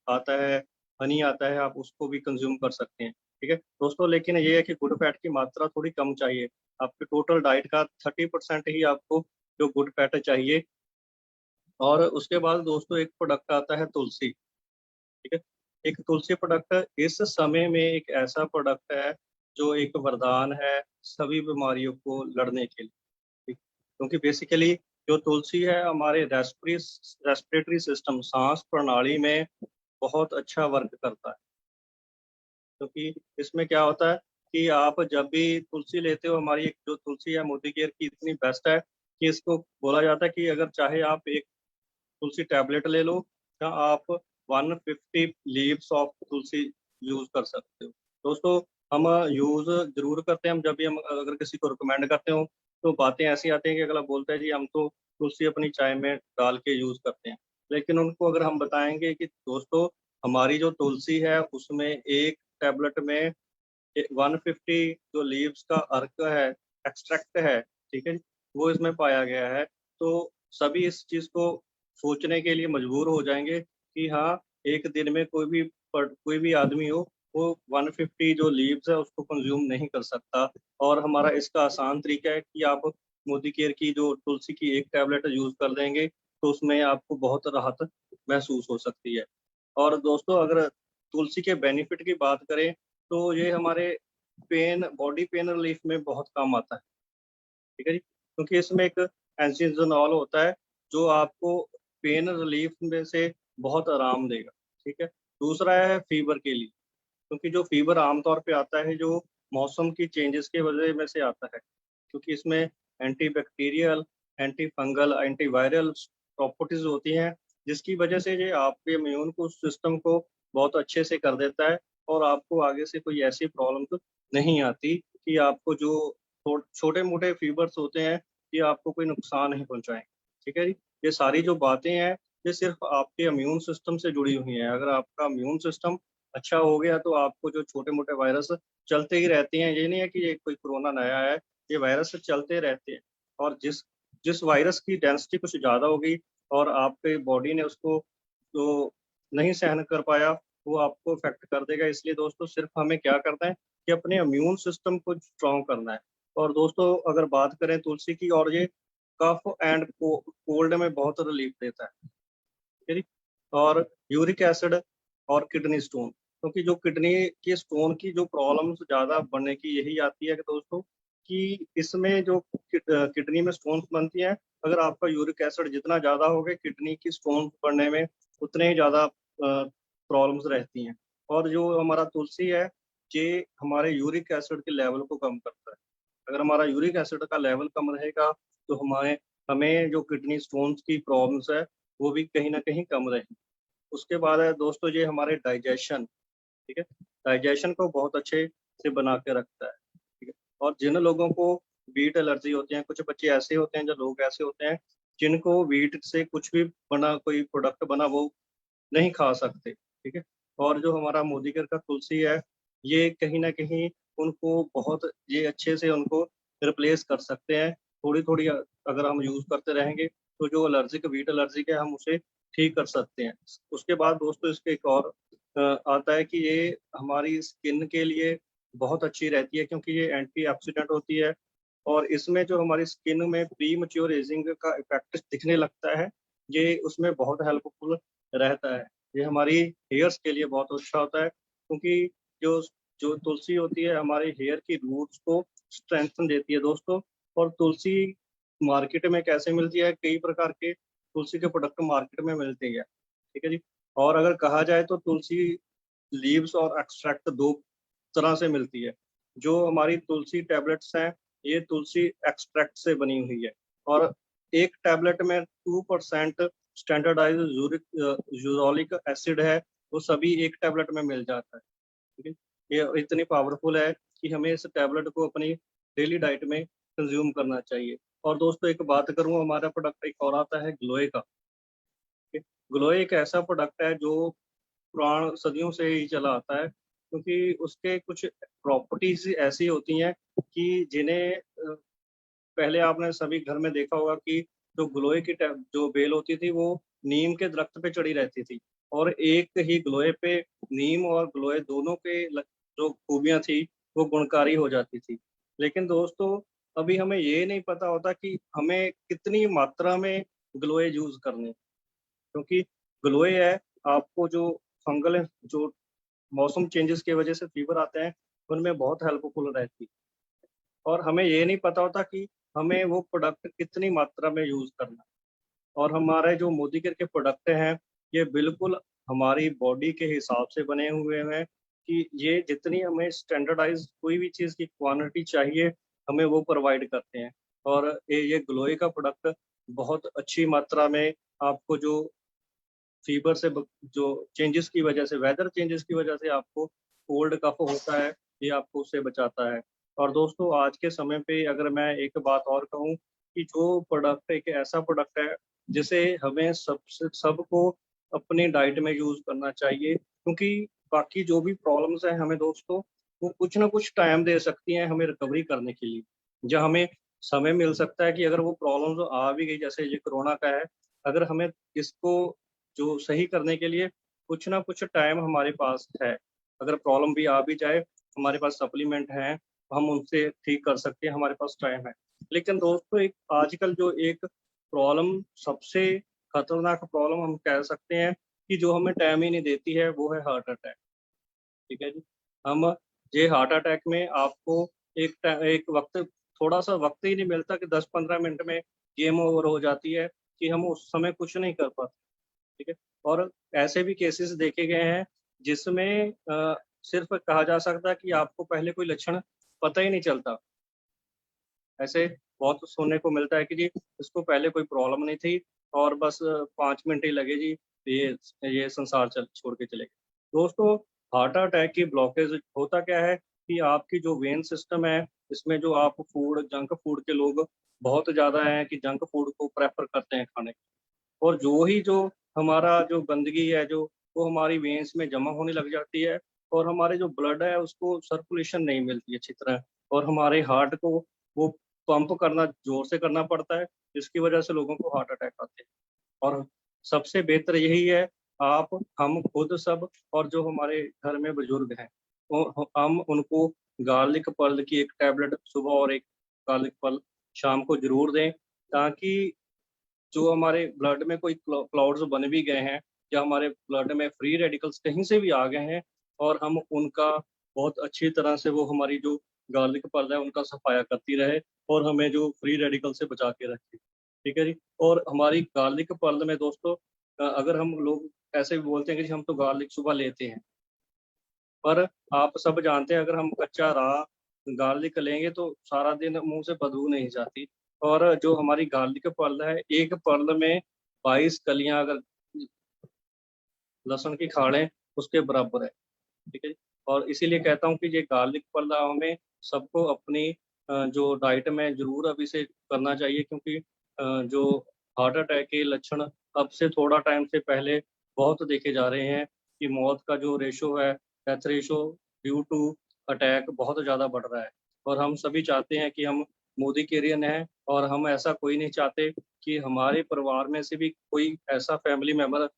आता है, हनी आता है, आप उसको भी कंज्यूम कर सकते हैं, ठीक है दोस्तों। लेकिन ये है कि गुड फैट की मात्रा थोड़ी कम चाहिए। आपके टोटल डाइट का 30% ही आपको जो गुड फैट चाहिए। और उसके बाद दोस्तों एक प्रोडक्ट आता है तुलसी, ठीक है। एक तुलसी प्रोडक्ट इस समय में एक ऐसा प्रोडक्ट है जो एक वरदान है सभी बीमारियों को लड़ने के लिए, ठीक। क्योंकि बेसिकली जो तुलसी है हमारे रेस्पिरेटरी सिस्टम, सांस प्रणाली में बहुत अच्छा वर्क करता है। क्योंकि इसमें क्या होता है कि आप जब भी तुलसी लेते हो, हमारी एक जो तुलसी है मोदी केयर की इतनी बेस्ट है कि इसको बोला जाता है कि अगर चाहे आप एक तुलसी टैबलेट ले लो या आप 150 लीव्स ऑफ तुलसी यूज कर सकते हो। दोस्तों हम यूज जरूर करते हैं। हम जब भी हम अगर किसी को रिकमेंड करते हो तो बातें ऐसी आती हैं कि अगला बोलता है जी हम तो तुलसी अपनी चाय में डाल के यूज करते हैं। लेकिन उनको अगर हम बताएंगे कि दोस्तों हमारी जो तुलसी है उसमें एक टैबलेट में 150 जो लीव्स का अर्क है, एक्सट्रैक्ट है, ठीक है, वो इसमें पाया गया है। तो सभी इस चीज को सोचने के लिए मजबूर हो जाएंगे कि हाँ, एक दिन में कोई भी आदमी हो वो 150 जो लीव्स है उसको कंज्यूम नहीं कर सकता। और हमारा इसका आसान तरीका है कि आप मोदी केयर की जो तुलसी की एक टैबलेट यूज कर देंगे तो उसमें आपको बहुत राहत महसूस हो सकती है। और दोस्तों अगर तुलसी के बेनिफिट की बात करें तो ये हमारे बॉडी पेन रिलीफ में बहुत काम आता है, ठीक है जी। क्योंकि इसमें एक एंजियोजेनॉल होता है जो आपको पेन रिलीफ में से बहुत आराम देगा, ठीक है। दूसरा है फीवर के लिए, क्योंकि जो फीवर आमतौर पे आता है जो मौसम की चेंजेस के वजह में से आता है, क्योंकि इसमें anti bacterial, anti fungal, antiviral properties होती हैं, जिसकी वजह से ये आपके इम्यून को सिस्टम को बहुत अच्छे से कर देता है, और आपको आगे से कोई ऐसी प्रॉब्लम नहीं आती कि आपको जो छोटे मोटे फीवर्स होते हैं ये आपको कोई नुकसान नहीं पहुंचाएं, ठीक है जी। ये सारी जो बातें हैं ये सिर्फ आपके इम्यून सिस्टम से जुड़ी हुई हैं। अगर आपका इम्यून सिस्टम अच्छा हो गया तो आपको जो छोटे मोटे वायरस चलते ही रहते हैं। ये नहीं है कि ये कोई कोरोना नया है, ये वायरस चलते रहते हैं। और जिस जिस वायरस की डेंसिटी कुछ ज़्यादा हो गई और आपके बॉडी ने उसको तो नहीं सहन कर पाया, वो आपको इफेक्ट कर देगा। इसलिए दोस्तों सिर्फ हमें क्या करना है कि अपने इम्यून सिस्टम को स्ट्रॉन्ग करना है। और दोस्तों अगर बात करें तुलसी की, और ये कफ एंड कोल्ड में बहुत रिलीफ देता है, ठीक है जी। और यूरिक एसिड और किडनी स्टोन, क्योंकि जो किडनी के स्टोन की जो प्रॉब्लम्स ज़्यादा बनने की यही आती है कि दोस्तों कि इसमें जो किडनी में स्टोन्स बनती हैं, अगर आपका यूरिक एसिड जितना ज़्यादा होगा किडनी की स्टोन बनने में उतने ही ज़्यादा प्रॉब्लम्स रहती हैं। और जो हमारा तुलसी है ये हमारे यूरिक एसिड के लेवल को कम करता है। अगर हमारा यूरिक एसिड का लेवल कम रहेगा तो हमारे हमें जो किडनी स्टोन्स की प्रॉब्लम्स है वो भी कहीं ना कहीं कम रहेगी। उसके बाद है दोस्तों ये हमारे डाइजेशन, ठीक है, डाइजेशन को बहुत अच्छे से बना के रखता है, ठीक है। और जिन लोगों को वीट एलर्जी होती है, कुछ बच्चे ऐसे होते हैं, जो लोग ऐसे होते हैं जिनको वीट से कुछ भी बना कोई प्रोडक्ट बना वो नहीं खा सकते, ठीक है। और जो हमारा मोदी केयर का तुलसी है ये कहीं ना कहीं उनको बहुत ये अच्छे से उनको रिप्लेस कर सकते हैं। थोड़ी थोड़ी अगर हम यूज करते रहेंगे तो जो एलर्जिक वीट एलर्जिक है हम उसे ठीक कर सकते हैं। उसके बाद दोस्तों इसके एक और आता है कि ये हमारी स्किन के लिए बहुत अच्छी रहती है, क्योंकि ये एंटीऑक्सीडेंट होती है। और इसमें जो हमारी स्किन में प्री मैच्योर एजिंग का इफेक्ट दिखने लगता है, ये उसमें बहुत हेल्पफुल रहता है। ये हमारी हेयर्स के लिए बहुत अच्छा होता है, क्योंकि जो जो तुलसी होती है हमारे हेयर की रूट्स को स्ट्रेंथन देती है दोस्तों। और तुलसी मार्केट में कैसे मिलती है, कई प्रकार के तुलसी के प्रोडक्ट मार्केट में मिलते हैं, ठीक है जी। और अगर कहा जाए तो तुलसी लीव्स और एक्सट्रैक्ट दो तरह से मिलती है। जो हमारी तुलसी टैबलेट्स हैं, ये तुलसी एक्सट्रैक्ट से बनी हुई है, और एक टैबलेट में 2% स्टैंडर्डाइज यूरोलिक एसिड है, वो सभी एक टैबलेट में मिल जाता है, ठीक है। ये इतनी पावरफुल है कि हमें इस टैबलेट को अपनी डेली डाइट में कंज्यूम करना चाहिए। और दोस्तों एक बात करूँ, हमारा प्रोडक्ट एक और आता है ग्लोए का। ग्लोए एक ऐसा प्रोडक्ट है जो पुराण सदियों से ही चला आता है, क्योंकि उसके कुछ प्रॉपर्टीज ऐसी होती हैं कि जिन्हें पहले आपने सभी घर में देखा होगा कि जो ग्लोए की जो बेल होती थी वो नीम के दरख्त पे चढ़ी रहती थी, और एक ही ग्लोए पे नीम और ग्लोए दोनों के जो खूबियां थी वो गुणकारी हो जाती थी। लेकिन दोस्तों अभी हमें ये नहीं पता होता कि हमें कितनी मात्रा में ग्लोए यूज करने, क्योंकि ग्लोए है आपको जो फंगल जो मौसम चेंजेस की वजह से फीवर आते हैं उनमें बहुत हेल्पफुल रहती है। और हमें ये नहीं पता होता कि हमें वो प्रोडक्ट कितनी मात्रा में यूज करना है। और हमारे जो मोदी केयर के प्रोडक्ट हैं ये बिल्कुल हमारी बॉडी के हिसाब से बने हुए हैं, कि ये जितनी हमें स्टैंडर्डाइज कोई भी चीज़ की क्वांटिटी चाहिए हमें वो प्रोवाइड करते हैं। और ये ग्लोई का प्रोडक्ट बहुत अच्छी मात्रा में आपको जो फीवर से जो चेंजेस की वजह से, वेदर चेंजेस की वजह से आपको कोल्ड कफ होता है, ये आपको उससे बचाता है। और दोस्तों आज के समय पे अगर मैं एक बात और कहूँ कि जो प्रोडक्ट एक ऐसा प्रोडक्ट है जिसे हमें सबको अपनी डाइट में यूज करना चाहिए, क्योंकि बाकी जो भी प्रॉब्लम्स हैं हमें दोस्तों वो कुछ ना कुछ टाइम दे सकती हैं हमें रिकवरी करने के लिए। जब हमें समय मिल सकता है कि अगर वो प्रॉब्लम्स आ भी गई, जैसे ये कोरोना का है, अगर हमें इसको जो सही करने के लिए कुछ ना कुछ टाइम हमारे पास है, अगर प्रॉब्लम भी आ भी जाए हमारे पास सप्लीमेंट हैं, हम उनसे ठीक कर सकते हैं, हमारे पास टाइम है। लेकिन दोस्तों एक आजकल जो एक प्रॉब्लम सबसे खतरनाक प्रॉब्लम हम कह सकते हैं कि जो हमें टाइम ही नहीं देती है वो है हार्ट अटैक, ठीक है जी। हम ये हार्ट अटैक में आपको एक वक्त, थोड़ा सा वक्त ही नहीं मिलता कि 10-15 मिनट में गेम ओवर हो जाती है, कि हम उस समय कुछ नहीं कर पाते, ठीक है। और ऐसे भी केसेस देखे गए हैं जिसमें सिर्फ कहा जा सकता है कि आपको पहले कोई लक्षण पता ही नहीं चलता। ऐसे बहुत सुनने को मिलता है कि जी इसको पहले कोई प्रॉब्लम नहीं थी और बस 5 मिनट ही लगे जी, ये संसार छोड़ के चले गए। दोस्तों हार्ट अटैक की ब्लॉकेज होता क्या है कि आपकी जो वेन सिस्टम है, इसमें जो आप फूड जंक फूड के लोग बहुत ज़्यादा हैं कि जंक फूड को प्रेफर करते हैं खाने, और जो हमारा जो गंदगी है जो वो हमारी वेन्स में जमा होने लग जाती है, और हमारे जो ब्लड है उसको सर्कुलेशन नहीं मिलती अच्छी तरह, और हमारे हार्ट को वो पंप करना जोर से करना पड़ता है, जिसकी वजह से लोगों को हार्ट अटैक आते हैं। और सबसे बेहतर यही है, आप हम खुद सब और जो हमारे घर में बुजुर्ग हैं हम उनको गार्लिक पर्ल की एक टैबलेट सुबह और एक गार्लिक पर्ल शाम को जरूर दें, ताकि जो हमारे ब्लड में कोई क्लाउड्स बन भी गए हैं या हमारे ब्लड में फ्री रेडिकल्स कहीं से भी आ गए हैं, और हम उनका बहुत अच्छी तरह से वो हमारी जो गार्लिक पर्ल है उनका सफाया करती रहे, और हमें जो फ्री रेडिकल से बचा के रखे, ठीक है जी। और हमारी गार्लिक पर्ल में दोस्तों अगर हम लोग ऐसे भी बोलते हैं कि जी हम तो गार्लिक सुबह लेते हैं, पर आप सब जानते हैं अगर हम कच्चा रहा गार्लिक लेंगे तो सारा दिन मुंह से बदबू नहीं जाती। और जो हमारी गार्लिक पर्ल है, एक पर्ल में 22 कलियां अगर लहसुन की खाड़ें उसके बराबर है, ठीक है जी। और इसीलिए कहता हूँ कि ये गार्लिक पर्ल हमें सबको अपनी जो डाइट में जरूर अभी से करना चाहिए, क्योंकि जो हार्ट अटैक के लक्षण अब से थोड़ा टाइम से पहले बहुत देखे जा रहे हैं कि मौत का जो रेशो है, death ratio due to attack बहुत ज़्यादा बढ़ रहा है। और हम सभी चाहते हैं कि हम मोदी केरियन हैं, और हम ऐसा कोई नहीं चाहते कि हमारे परिवार में से भी कोई ऐसा फैमिली मेम्बर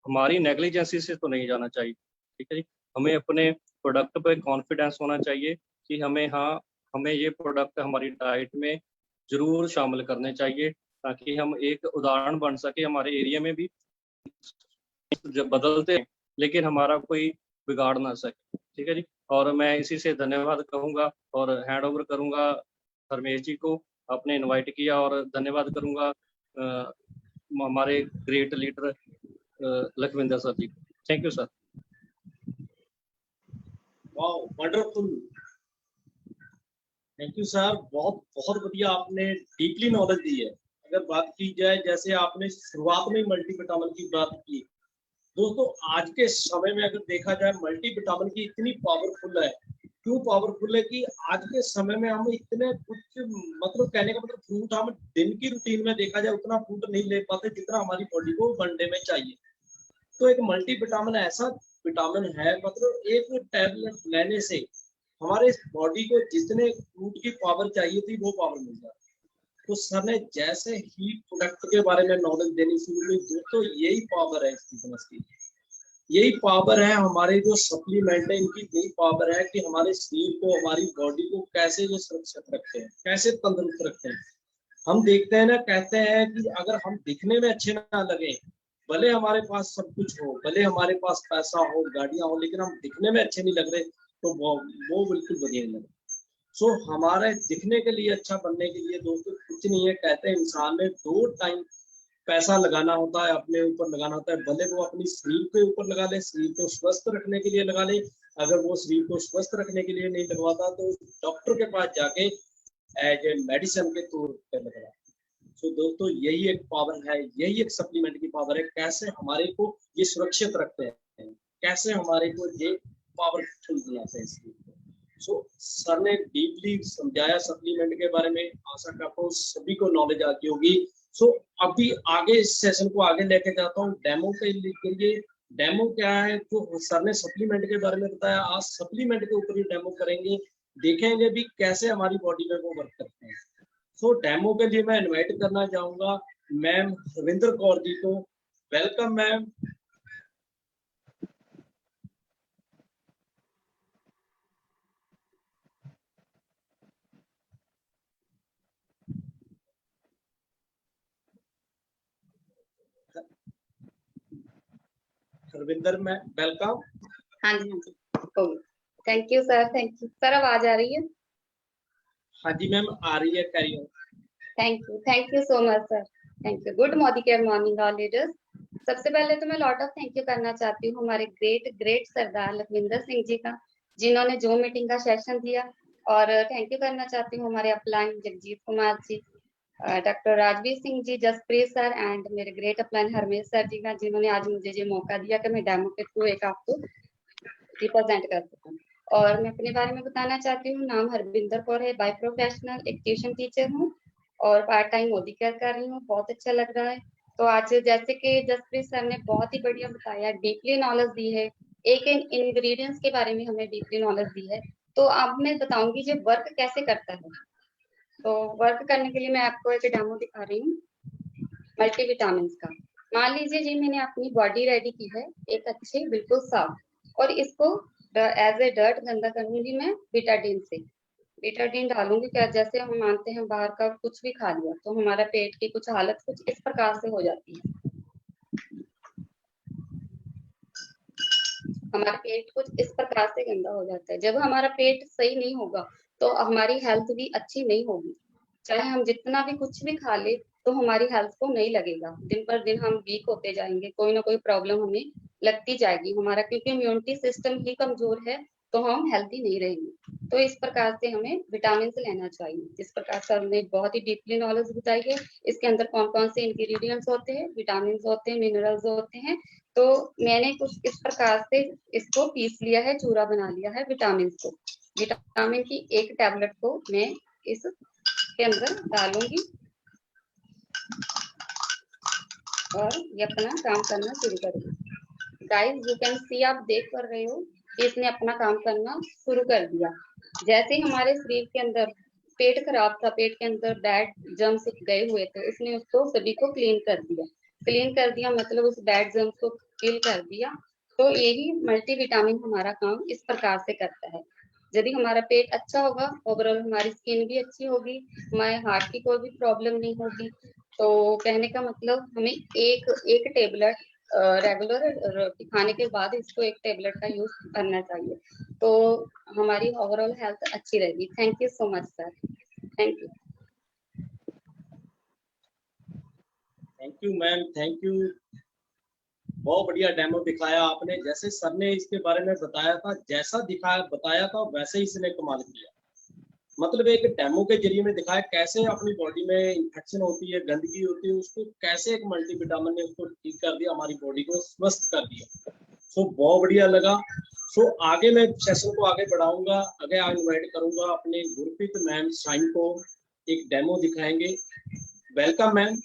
हमारी नेग्लिजेंसी से तो नहीं जाना चाहिए, ठीक है जी। हमें अपने प्रोडक्ट पे कॉन्फिडेंस होना चाहिए कि हमें ये प्रोडक्ट हमारी डाइट में जरूर शामिल करने चाहिए, ताकि हम एक उदाहरण बन सके हमारे एरिया में भी, जब बदलते हैं लेकिन हमारा कोई बिगाड़ ना सके, ठीक है जी। और मैं इसी से धन्यवाद कहूंगा और हैंड ओवर करूंगा धर्मेश जी को आपने इनवाइट किया, और धन्यवाद करूंगा हमारे great leader Lakhwinder sir ji. Thank you sir. Wow, wonderful, thank you sir. बहुत बहुत बढ़िया, आपने डीपली नॉलेज दी है। अगर बात की जाए, जैसे आपने शुरुआत में मल्टीविटामिन की बात की, दोस्तों आज के समय में अगर देखा जाए मल्टीविटामिन की इतनी पावरफुल है। क्यों पावरफुल है कि आज के समय में हम इतने कुछ, मतलब कहने का मतलब फ्रूट हम दिन की रूटीन में देखा जाए उतना फ्रूट नहीं ले पाते जितना हमारी बॉडी को वन डे में चाहिए। तो एक मल्टीविटामिन ऐसा विटामिन है, मतलब एक टैबलेट लेने से हमारे बॉडी को जितने फ्रूट की पावर चाहिए थी वो पावर मिल जाती है। तो सर ने जैसे ही प्रोडक्ट के बारे में नॉलेज देनी शुरू की, दोस्तों यही पावर है इस बिजनेस की, यही पावर है हमारे जो सप्लीमेंट है इनकी, यही पावर है कि हमारे शरीर को, हमारी बॉडी को कैसे ये सुरक्षित रखते हैं, कैसे तंदुरुस्त रखते हैं। हम देखते हैं ना, कहते हैं कि अगर हम दिखने में अच्छे ना लगे, भले हमारे पास सब कुछ हो, भले हमारे पास पैसा हो, गाड़ियां हो, लेकिन हम दिखने में अच्छे नहीं लग रहे तो वो बिल्कुल बढ़िया नहीं लगे। सो हमारे दिखने के लिए, अच्छा बनने के लिए दोस्तों कुछ नहीं है, कहते हैं इंसान में 2 टाइम पैसा लगाना होता है, अपने ऊपर लगाना होता है। भले वो अपनी शरीर के ऊपर लगा ले, शरीर को स्वस्थ रखने के लिए लगा ले। अगर वो शरीर को स्वस्थ रखने के लिए नहीं लगवाता तो डॉक्टर के पास जाके एज ए मेडिसिन के तौर पर लगवा। तो दोस्तों यही एक पावर है, यही एक सप्लीमेंट की पावर है, कैसे हमारे को ये सुरक्षित रखते हैं, कैसे हमारे को ये पावरफुल बनाते हैं इसलिए। सो सर ने डीपली समझाया सप्लीमेंट के बारे में, आशा करता हूँ सभी को नॉलेज आती होगी। सो अभी आगे इस सेशन को आगे लेके जाता हूँ डेमो के लिए। डेमो क्या है, जो सर ने सप्लीमेंट के बारे में बताया, आज सप्लीमेंट के ऊपर ही डेमो करेंगे, देखेंगे भी कैसे हमारी बॉडी में वो वर्क करते हैं। सो डेमो के लिए मैं इनवाइट करना चाहूंगा मैम हरविंदर कौर जी को। Welcome ma'am. Harvinder ma'am welcome. हाँ जी, हाँ जी, thank you sir, thank you sir. आवाज आ रही है? हाँ जी मैम आ रही है, carry on. Thank you so much sir, thank you. Good morning all leaders. सबसे पहले तो मैं लॉट ऑफ थैंक यू करना चाहती हूँ हमारे ग्रेट सरदार लखविंदर सिंह जी का, जिन्होंने जो मीटिंग का सेशन दिया। और थैंक यू करना चाहती हूँ हमारे upline Jagjit Kumar ji, doctor Rajveer Singh ji, Jaspreet sir and मेरे great upline Harmesh sir ji का, जिन्होंने आज मुझे ये मौका दिया कि मैं डेमो के थ्रू एक आपको रिप्रेजेंट कर सकूं। और मैं अपने बारे में बताना चाहती हूँ। नाम हरविंदर कौर है, बाय प्रोफेशनल एक ट्यूशन टीचर हूँ और पार्ट टाइम मोदी केयर कर रही हूँ। बहुत अच्छा लग रहा है। तो आज जैसे कि जसप्रीत सर ने बहुत ही बढ़िया बताया, डीपली नॉलेज दी है, एक इंग्रेडिएंट्स के बारे में हमें डीपली नॉलेज दी है। तो अब मैं बताऊंगी ये वर्क कैसे करता है। तो वर्क करने के लिए मैं आपको एक डेमो दिखा रही हूँ मल्टीविटामिन का। मान लीजिए जी मैंने अपनी बॉडी रेडी की है एक अच्छी बिल्कुल साफ, और इसको एज ए डर्ट गंदा करूंगी मैं बीटाडीन से। बीटाडीन डालूंगी क्या, जैसे हम मानते हैं बाहर का कुछ भी खा लिया तो हमारा पेट की कुछ हालत कुछ इस प्रकार से हो जाती है। हमारा पेट कुछ इस प्रकार से गंदा हो जाता है। जब हमारा पेट सही नहीं होगा तो हमारी हेल्थ भी अच्छी नहीं होगी। चाहे हम जितना भी कुछ भी खा ले तो हमारी हेल्थ को नहीं लगेगा। दिन पर दिन हम वीक होते जाएंगे, कोई ना कोई प्रॉब्लम हमें लगती जाएगी हमारा, क्योंकि इम्यूनिटी सिस्टम ही कमजोर है तो हम हेल्थी नहीं रहेंगे। तो इस प्रकार से हमें विटामिन लेना चाहिए, जिस प्रकार से हमने बहुत ही डीपली नॉलेज बताई है। इसके अंदर कौन कौन से इंग्रेडिएंट्स होते हैं, विटामिन होते हैं, मिनरल्स होते हैं। तो मैंने कुछ इस प्रकार से इसको पीस लिया है, चूरा बना लिया है विटामिन को। विटामिन की एक टैबलेट को मैं इसके अंदर डालूंगी और ये अपना काम करना शुरू करेंगे। गाइस यू कैन सी, आप देख कर रहे हो कि इसने अपना काम करना शुरू कर दिया। जैसे हमारे शरीर के अंदर पेट खराब था, पेट के अंदर बैड जर्म्स गए हुए थे, उसने उसको सभी को क्लीन कर दिया। क्लीन कर दिया मतलब उस बैड जर्म्स को किल कर दिया। तो यही मल्टीविटामिन हमारा काम इस प्रकार से करता है। यदि हमारा पेट अच्छा होगा, ओवरऑल हमारी स्किन भी अच्छी होगी, हमारे हार्ट की कोई भी प्रॉब्लम नहीं होगी। तो कहने का मतलब हमें एक टेबलेट रेगुलर रोटी खाने के बाद इसको एक टेबलेट का यूज करना चाहिए, तो हमारी ओवरऑल हेल्थ अच्छी रहेगी। Thank you so much sir, thank you. Thank you ma'am, thank you. बहुत बढ़िया डेमो दिखाया आपने। जैसे सर ने इसके बारे में बताया था, जैसा दिखाया बताया था वैसे ही इसने कमाल किया। मतलब एक डेमो के जरिए में दिखाया कैसे अपनी बॉडी में इन्फेक्शन होती है, गंदगी होती है, उसको कैसे एक मल्टीविटामिन ने उसको ठीक कर दिया, हमारी बॉडी को स्वस्थ कर दिया। सो बहुत बढ़िया लगा। सो आगे मैं सेशन को आगे बढ़ाऊंगा, आगे इनवाइट करूंगा अपने गुरप्रीत मैम साइन को, एक डेमो दिखाएंगे। Welcome ma'am.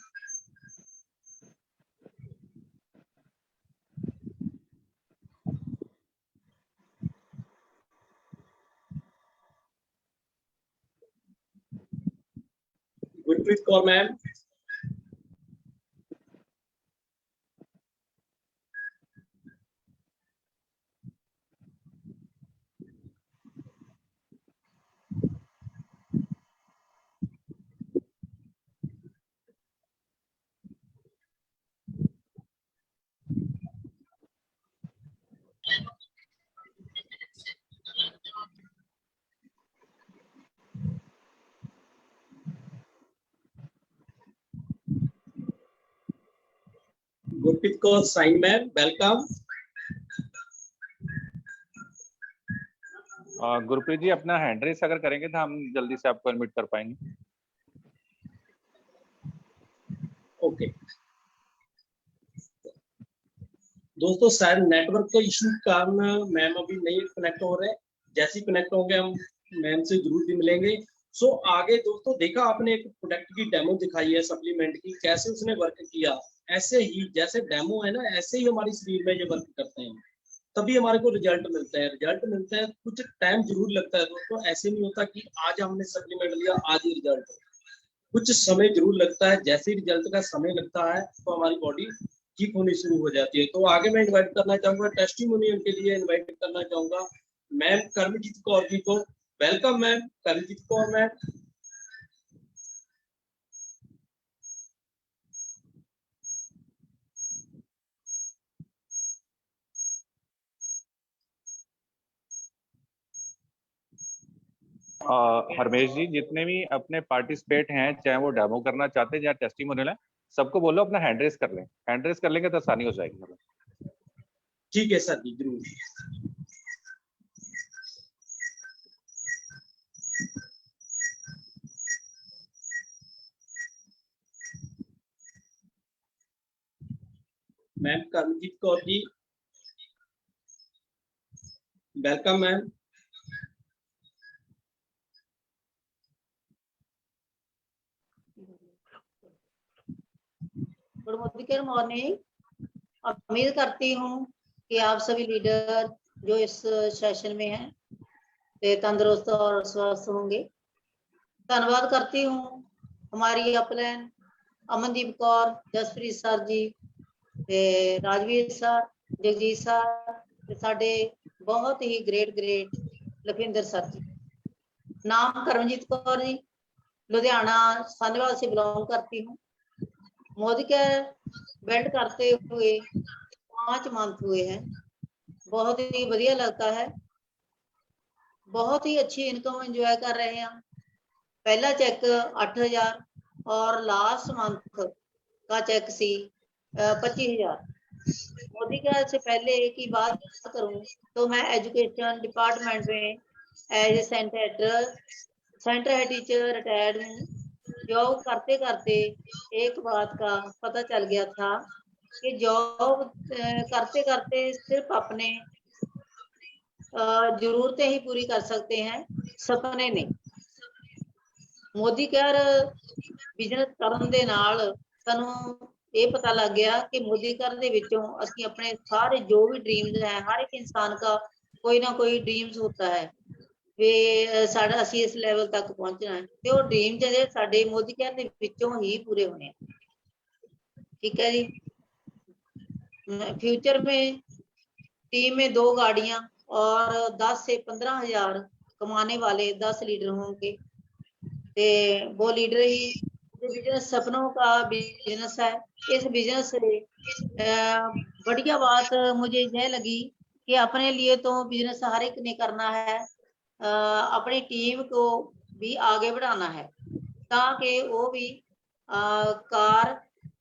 Gurpreet Kaur ma'am. Gurpreet Kaur साइन मैम, वेलकम। गुरप्रीत जी अपना हैंड रेस अगर करेंगे तो हम जल्दी से आपको एडमिट कर पाएंगे। ओके दोस्तों, शायद नेटवर्क के इशू के कारण मैम अभी नहीं कनेक्ट हो रहे। जैसे ही कनेक्ट होंगे हम मैम से जरूर भी मिलेंगे। सो आगे दोस्तों देखा आपने एक प्रोडक्ट की डेमो दिखाई है, सप्लीमेंट की, कैसे उसने वर्क किया। ऐसे ही जैसे डेमो है ना, ऐसे ही हमारे शरीर में ये वर्क करते हैं, तभी हमारे को रिजल्ट मिलते हैं। रिजल्ट मिलते हैं, कुछ टाइम जरूर लगता है दोस्तों। ऐसे नहीं होता कि आज हमने सप्लीमेंट लिया आज ही रिजल्ट, कुछ समय जरूर लगता है। जैसे ही रिजल्ट का समय लगता है तो हमारी बॉडी ठीक होनी शुरू हो जाती है। तो आगे मैं इनवाइट करना चाहूंगा, टेस्टिमोनियल के लिए इनवाइट करना चाहूंगा मैम कर्मजीत कौर जी को। Welcome ma'am Karamjeet Kaur ma'am. Harmesh ji, जितने भी अपने पार्टिसिपेट हैं, चाहे वो डेमो करना चाहते हैं या टेस्टिमोनियल है, सबको बोलो अपना हैंड रेस कर लें। हैंड रेस कर लेंगे तो आसानी हो जाएगी। ठीक है सर जी, जरूर। मैम कर्मजीत कौर जी, वेलकम मैम। Good morning. उम्मीद करती हूँ कि आप सभी लीडर जो इस सेशन में हैं वे तंदुरुस्त और स्वस्थ होंगे। धन्यवाद करती हूँ हमारी अपलाइन अमनदीप कौर, जसप्रीत सर जी, राजवीर सर, जगजीत सर, साडे बहुत ही ग्रेट लखविंदर सर जी। नाम करमजीत कौर जी, लुधियाना सान्यवाल से बिलोंग करती हूँ। मोदी केयर बिल्ड करते हुए 5 मंथ हुए हैं। बहुत ही बढ़िया लगता है, बहुत ही अच्छी इनकम एंजॉय कर रहे हैं। पहला चेक 8000 और लास्ट मंथ का चेक सी 25000। मोदी केयर से पहले एक ही बात करूं तो मैं एजुकेशन डिपार्टमेंट में as centre head teacher retired हूँ। जॉब करते करते एक बात का पता चल गया था कि जॉब करते करते सिर्फ अपने जरूरतें ही पूरी कर सकते हैं, सपने नहीं। मोदी केयर बिजनेस करन दे नाल सानू ये पता लग गया कि मोदी केयर दे विचों असीं अपने सारे जो भी ड्रीम्स हैं, हर एक इंसान का कोई ना कोई ड्रीम्स होता है वे साडा असीं इस लेवल तक पहुंचना है, ते वो ड्रीम जे साडे मोदी केयर दे विचों ही पूरे होने। ठीक है जी। फ्यूचर में टीम में 2 गाड़ियां और 10 से 15,000 कमाने वाले 10 लीडर होंगे। ते वो लीडर ही बिजनेस सपनों का बिजनेस है। इस बिजनेस से बढ़िया बात मुझे यह लगी कि अपने लिए तो बिजनेस हर एक ने करना है, अपनी टीम को भी आगे बढ़ाना है ताकि वो भी कार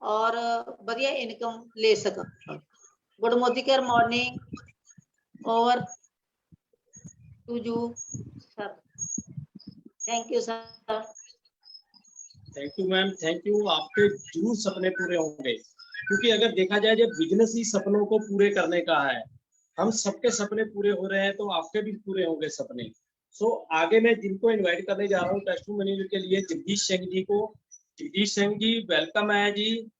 और बढ़िया इनकम ले सका। Good Modi care morning over to you sir. Thank you sir. Thank you ma'am, thank you. आपके जरूर सपने पूरे होंगे, क्योंकि अगर देखा जाए जब बिजनेस ही सपनों को पूरे करने का है, हम सबके सपने पूरे हो रहे हैं तो आपके भी पूरे होंगे सपने। सो आगे मैं जिनको इनवाइट करने जा रहा हूँ टेस्टिमोनी के लिए, जगदीश सिंह जी को। जगदीश सिंह जी वेलकम है जी।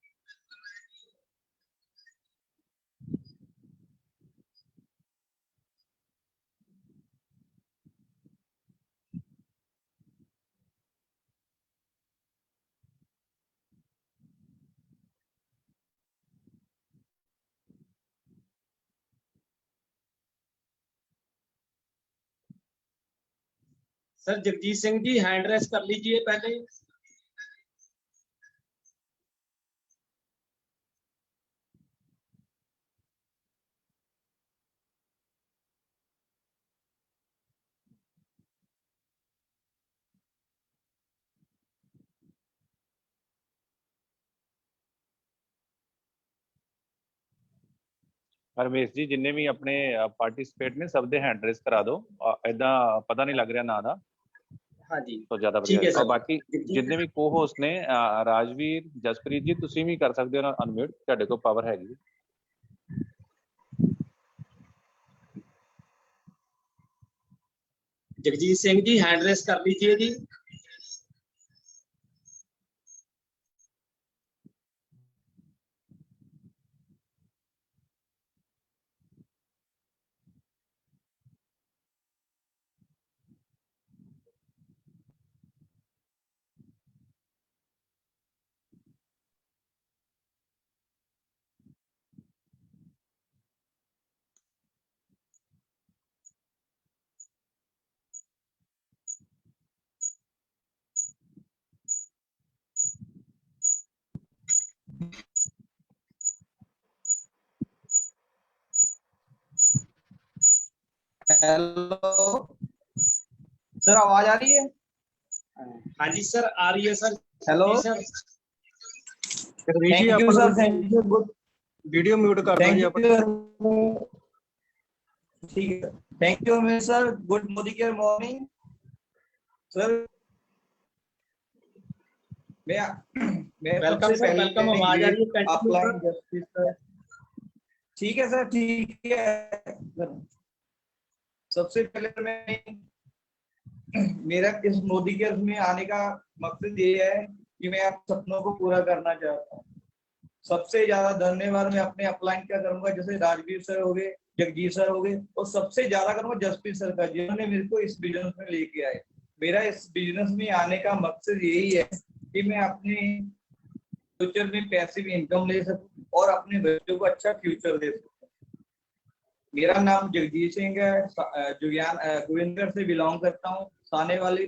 Sir Jagdish Singh ji hand raise कर लीजिए पहले। ਰਮੇਸ਼ ਜੀ ਜਿੰਨੇ ਵੀ ਆਪਣੇ ਪਾਰਟਿਸਿਪੇਟ ਨੇ ਸਭ ਦੇ ਹੈਂਡ ਰੇਸ ਕਰਾ ਦਿਓ, ਐਦਾਂ ਪਤਾ ਨਹੀਂ ਲੱਗ ਰਿਹਾ ਨਾਂ ਦਾ। हाँ जी तो ज्यादा ठीक है बढ़िया। और सर। बाकी जितने भी को होस्ट ने राजवीर जसप्रीत जी ਤੁਸੀਂ ਵੀ ਕਰ ਸਕਦੇ ਹੋ ਨਾ ਅਨਮਿਊਟ, ਤੁਹਾਡੇ ਕੋਲ ਪਾਵਰ ਹੈਗੀ। जगजीत सिंह जी हैंड रेस कर लीजिए जी। हेलो सर, आवाज आ रही है? हाँ जी सर आ रही है sir. Hello sir Jagdish ji thank you अपना sir, thank you. Good, video mute कर दो थैंक जी यू अपना। ठीक है, thank you Amit sir. Good Modi care morning sir. मैं वेलकम सबसे सर, पहले वेलकम। आवाज आ रही है continue applying sir. Justice sir. ठीक है सर, ठीक है सर। सबसे पहले मैं मेरा इस मोदी केयर में आने का मकसद ये है कि मैं आप सपनों को पूरा करना चाहता हूँ। सबसे ज्यादा धन्यवाद मैं अपने अपलाइन क्या करूंगा, जैसे राजवीर सर हो गए, जगदीश सर हो गए, और सबसे ज्यादा करूंगा जसप्रीत सर का, जिन्होंने मेरे को इस बिजनेस में लेके आए। मेरा इस बिजनेस में आने का मकसद यही है कि मैं अपने फ्यूचर में पैसिव इनकम ले सकूं और अपने बच्चों को अच्छा फ्यूचर दे सकूं। मेरा नाम जगदीश सिंह है, गोविंदगढ़ से बिलोंग करता हूँ, साने वाले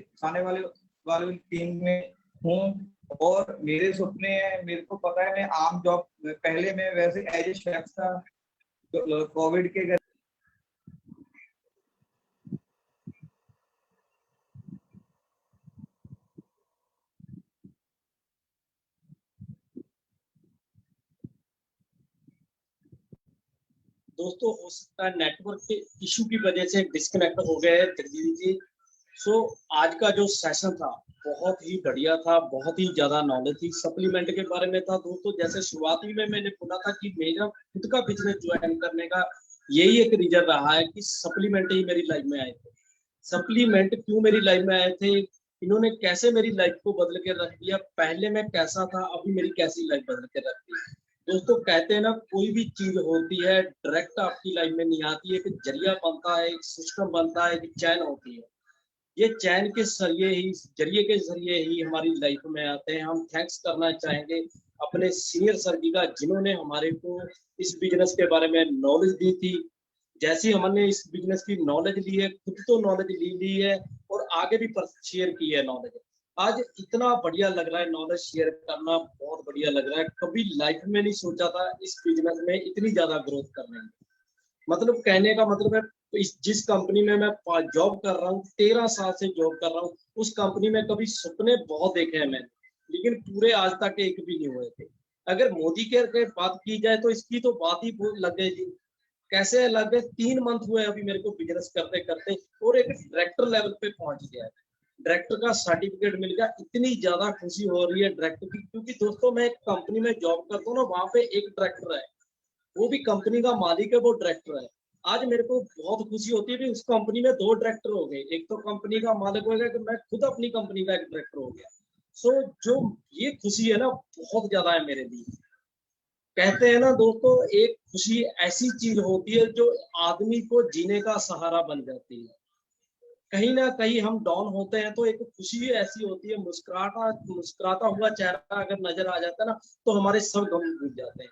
टीम में हूँ। और मेरे सपने हैं, मेरे को पता है मैं आम जॉब, पहले मैं वैसे एज ए शेफ था कोविड के घर। दोस्तों उसका नेटवर्क के इशू की वजह से डिस्कनेक्ट हो गए जगदीश जी। सो आज का जो सेशन था बहुत ही बढ़िया था, बहुत ही ज्यादा नॉलेज थी। सप्लीमेंट के बारे में था दोस्तों। जैसे शुरुआती में मैंने बोला था कि मेरा खुद का बिजनेस ज्वाइन करने का यही एक रीजन रहा है कि सप्लीमेंट ही मेरी लाइफ में आए थे। सप्लीमेंट क्यों मेरी लाइफ में आए थे, इन्होंने कैसे मेरी लाइफ को बदल के रख दिया, पहले मैं कैसा था अभी मेरी कैसी लाइफ बदल के रख दी। दोस्तों कहते हैं ना, कोई भी चीज होती है डायरेक्ट आपकी लाइफ में नहीं आती है, एक जरिया बनता है, एक सिस्टम बनता है, एक चैन होती है। ये चैन के जरिए के जरिए ही हमारी लाइफ में आते हैं। हम थैंक्स करना चाहेंगे अपने सीनियर सर जी का, जिन्होंने हमारे को इस बिजनेस के बारे में नॉलेज दी थी। जैसी हमने इस बिजनेस की नॉलेज ली है, खुद तो नॉलेज ली है और आगे भी शेयर की है नॉलेज। आज इतना बढ़िया लग रहा है, नॉलेज शेयर करना बहुत बढ़िया लग रहा है। कभी लाइफ में नहीं सोचा था इस बिजनेस में इतनी ज्यादा ग्रोथ करने में। मतलब कहने का मतलब है, जिस कंपनी में मैं जॉब कर रहा हूँ, 13 साल से जॉब कर रहा हूँ, उस कंपनी में कभी सपने बहुत देखे हैं मैंने, लेकिन पूरे आज तक एक भी नहीं हुए थे। अगर मोदी केयर की बात की जाए तो इसकी तो बात ही लग गई जी। कैसे लग गए, 3 मंथ हुए अभी मेरे को बिजनेस करते करते, और एक डायरेक्टर लेवल पे पहुंच गया है। डायरेक्टर का सर्टिफिकेट मिल गया, इतनी ज्यादा खुशी हो रही है डायरेक्टर की, क्योंकि दोस्तों मैं एक कंपनी में जॉब करता हूँ ना, वहां पे एक डायरेक्टर है, वो भी कंपनी का मालिक है, वो डायरेक्टर है। आज मेरे को बहुत खुशी होती है कि उस कंपनी में 2 डायरेक्टर हो गए, एक तो कंपनी का मालिक हो गया कि मैं खुद अपनी कंपनी का एक डायरेक्टर हो गया। सो जो ये खुशी है ना, बहुत ज्यादा है मेरे लिए। कहते हैं ना दोस्तों, एक खुशी ऐसी चीज होती है जो आदमी को जीने का सहारा बन जाती है। कहीं ना कहीं हम डाउन होते हैं तो एक खुशी ऐसी होती है, मुस्कुराता हुआ चेहरा अगर नजर आ जाता है ना, तो हमारे सब गम भूल जाते हैं।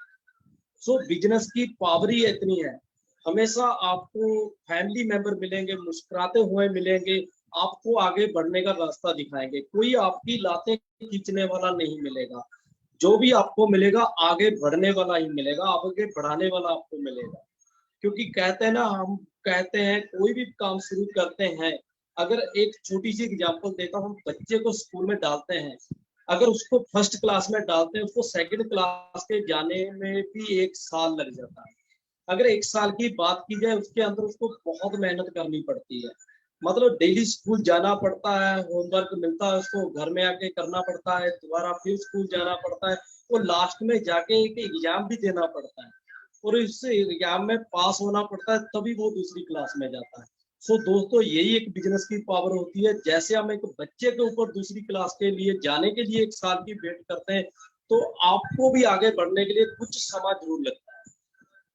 सो बिजनेस की पावर ही इतनी है, हमेशा आपको फैमिली मेंबर मिलेंगे, मुस्कुराते हुए मिलेंगे, आपको आगे बढ़ने का रास्ता दिखाएंगे, कोई आपकी लातें खींचने वाला नहीं मिलेगा। जो भी आपको मिलेगा आगे बढ़ने वाला ही मिलेगा, आगे बढ़ाने वाला आपको मिलेगा। क्योंकि कहते हैं ना, हम कहते हैं कोई भी काम शुरू करते हैं, अगर एक छोटी सी एग्जांपल देता हूँ, हम बच्चे को स्कूल में डालते हैं, अगर उसको फर्स्ट क्लास में डालते हैं, उसको सेकंड क्लास के जाने में भी 1 साल लग जाता है। अगर 1 साल की बात की जाए, उसके अंदर उसको बहुत मेहनत करनी पड़ती है, मतलब डेली स्कूल जाना पड़ता है, होमवर्क मिलता है उसको, घर में आके करना पड़ता है, दोबारा फिर स्कूल जाना पड़ता है, और लास्ट में जाके एक एग्जाम भी देना पड़ता है, और इस एग्जाम में पास होना पड़ता है, तभी वो दूसरी क्लास में जाता है। सो दोस्तों, यही एक बिजनेस की पावर होती है। जैसे हम एक बच्चे के ऊपर दूसरी क्लास के लिए जाने के लिए 1 साल की वेट करते हैं, तो आपको भी आगे बढ़ने के लिए कुछ समय जरूर लगता है।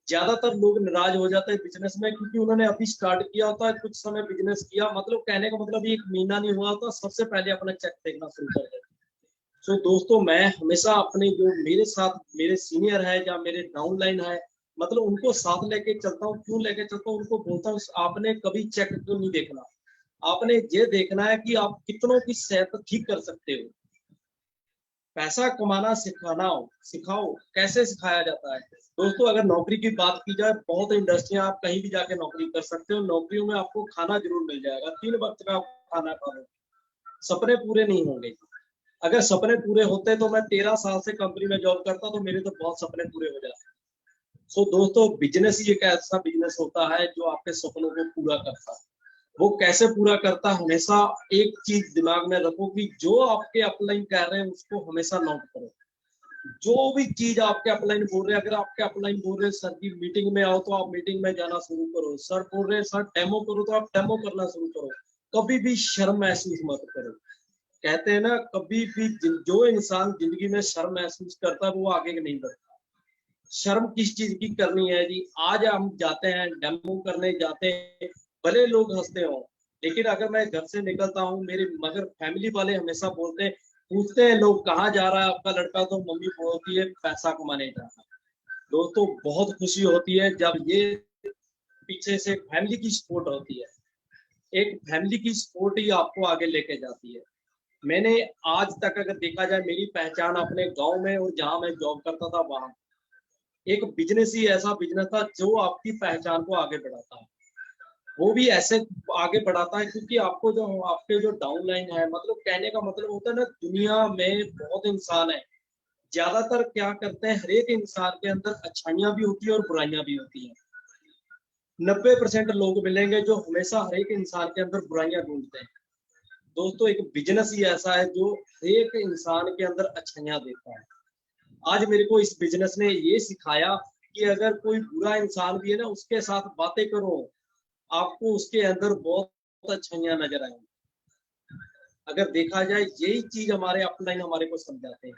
ज्यादातर लोग नाराज हो जाते हैं बिजनेस में, क्योंकि उन्होंने अभी स्टार्ट किया होता है, कुछ समय बिजनेस किया, मतलब कहने का मतलब 1 महीना नहीं हुआ होता, सबसे पहले अपना चेक देखना शुरू कर देते। सो दोस्तों, मैं हमेशा अपने जो मेरे साथ मेरे सीनियर है या मेरे डाउनलाइन है, मतलब उनको साथ लेके चलता हूँ। क्यों लेके चलता हूँ? उनको बोलता हूँ, आपने कभी चेक क्यों नहीं देखना, आपने ये देखना है कि आप कितनों की सेहत ठीक कर सकते हो। पैसा कमाना सिखाओ, कैसे सिखाया जाता है दोस्तों? अगर नौकरी की बात की जाए, बहुत इंडस्ट्रियां, आप कहीं भी जाके नौकरी कर सकते हो, नौकरियों में आपको खाना जरूर मिल जाएगा, 3 वक्त का खाना खाओ, सपने पूरे नहीं होंगे। अगर सपने पूरे होते तो मैं 13 साल से कंपनी में जॉब करता, तो मेरे तो बहुत सपने पूरे हो जाते। सो दोस्तों, बिजनेस ही एक ऐसा बिजनेस होता है जो आपके सपनों को पूरा करता है। वो कैसे पूरा करता है, हमेशा एक चीज दिमाग में रखो कि जो आपके अपलाइन कह रहे हैं उसको हमेशा नोट करो। जो भी चीज आपके अपलाइन बोल रहे हैं, अगर आपके अपलाइन बोल रहे हैं सर की मीटिंग में आओ, तो आप मीटिंग में जाना शुरू करो। सर बोल रहे हैं सर डेमो करो, तो आप डेमो करना शुरू करो। कभी भी शर्म महसूस मत करो। कहते हैं ना, कभी भी जो इंसान जिंदगी में शर्म महसूस करता है, वो आगे नहीं बढ़ता। शर्म किस चीज की करनी है जी? आज हम जाते हैं डेमो करने जाते हैं, भले लोग हंसते हो, लेकिन अगर मैं घर से निकलता हूँ, मेरे मगर फैमिली वाले हमेशा बोलते हैं, पूछते हैं लोग, कहाँ जा रहा है आपका लड़का? तो मम्मी बोलती है पैसा कमाने जा रहा है। दोस्तों, बहुत खुशी होती है जब ये पीछे से फैमिली की सपोर्ट होती है। एक फैमिली की सपोर्ट ही आपको आगे लेके जाती है। मैंने आज तक अगर देखा जाए, मेरी पहचान अपने गांव में और जहां मैं जॉब करता था, वहां एक बिजनेस ही ऐसा बिजनेस था जो आपकी पहचान को आगे बढ़ाता है। वो भी ऐसे आगे बढ़ाता है क्योंकि आपको जो आपके जो डाउनलाइन है, मतलब कहने का मतलब होता है ना, दुनिया में बहुत इंसान है, ज्यादातर क्या करते हैं, हर एक इंसान के अंदर अच्छाइयां भी होती है और बुराइयां भी होती हैं। 90% लोग मिलेंगे जो हमेशा हर एक इंसान के अंदर बुराइयां ढूंढते हैं। दोस्तों, एक बिजनेस ही ऐसा है जो हर एक इंसान के अंदर अच्छाइयां देता है। आज मेरे को इस बिजनेस ने ये सिखाया कि अगर कोई बुरा इंसान भी है ना, उसके साथ बातें करो, आपको उसके अंदर बहुत अच्छाइयां नजर आएंगी। अगर देखा जाए, यही चीज हमारे अपलाइन हमारे को समझाते हैं।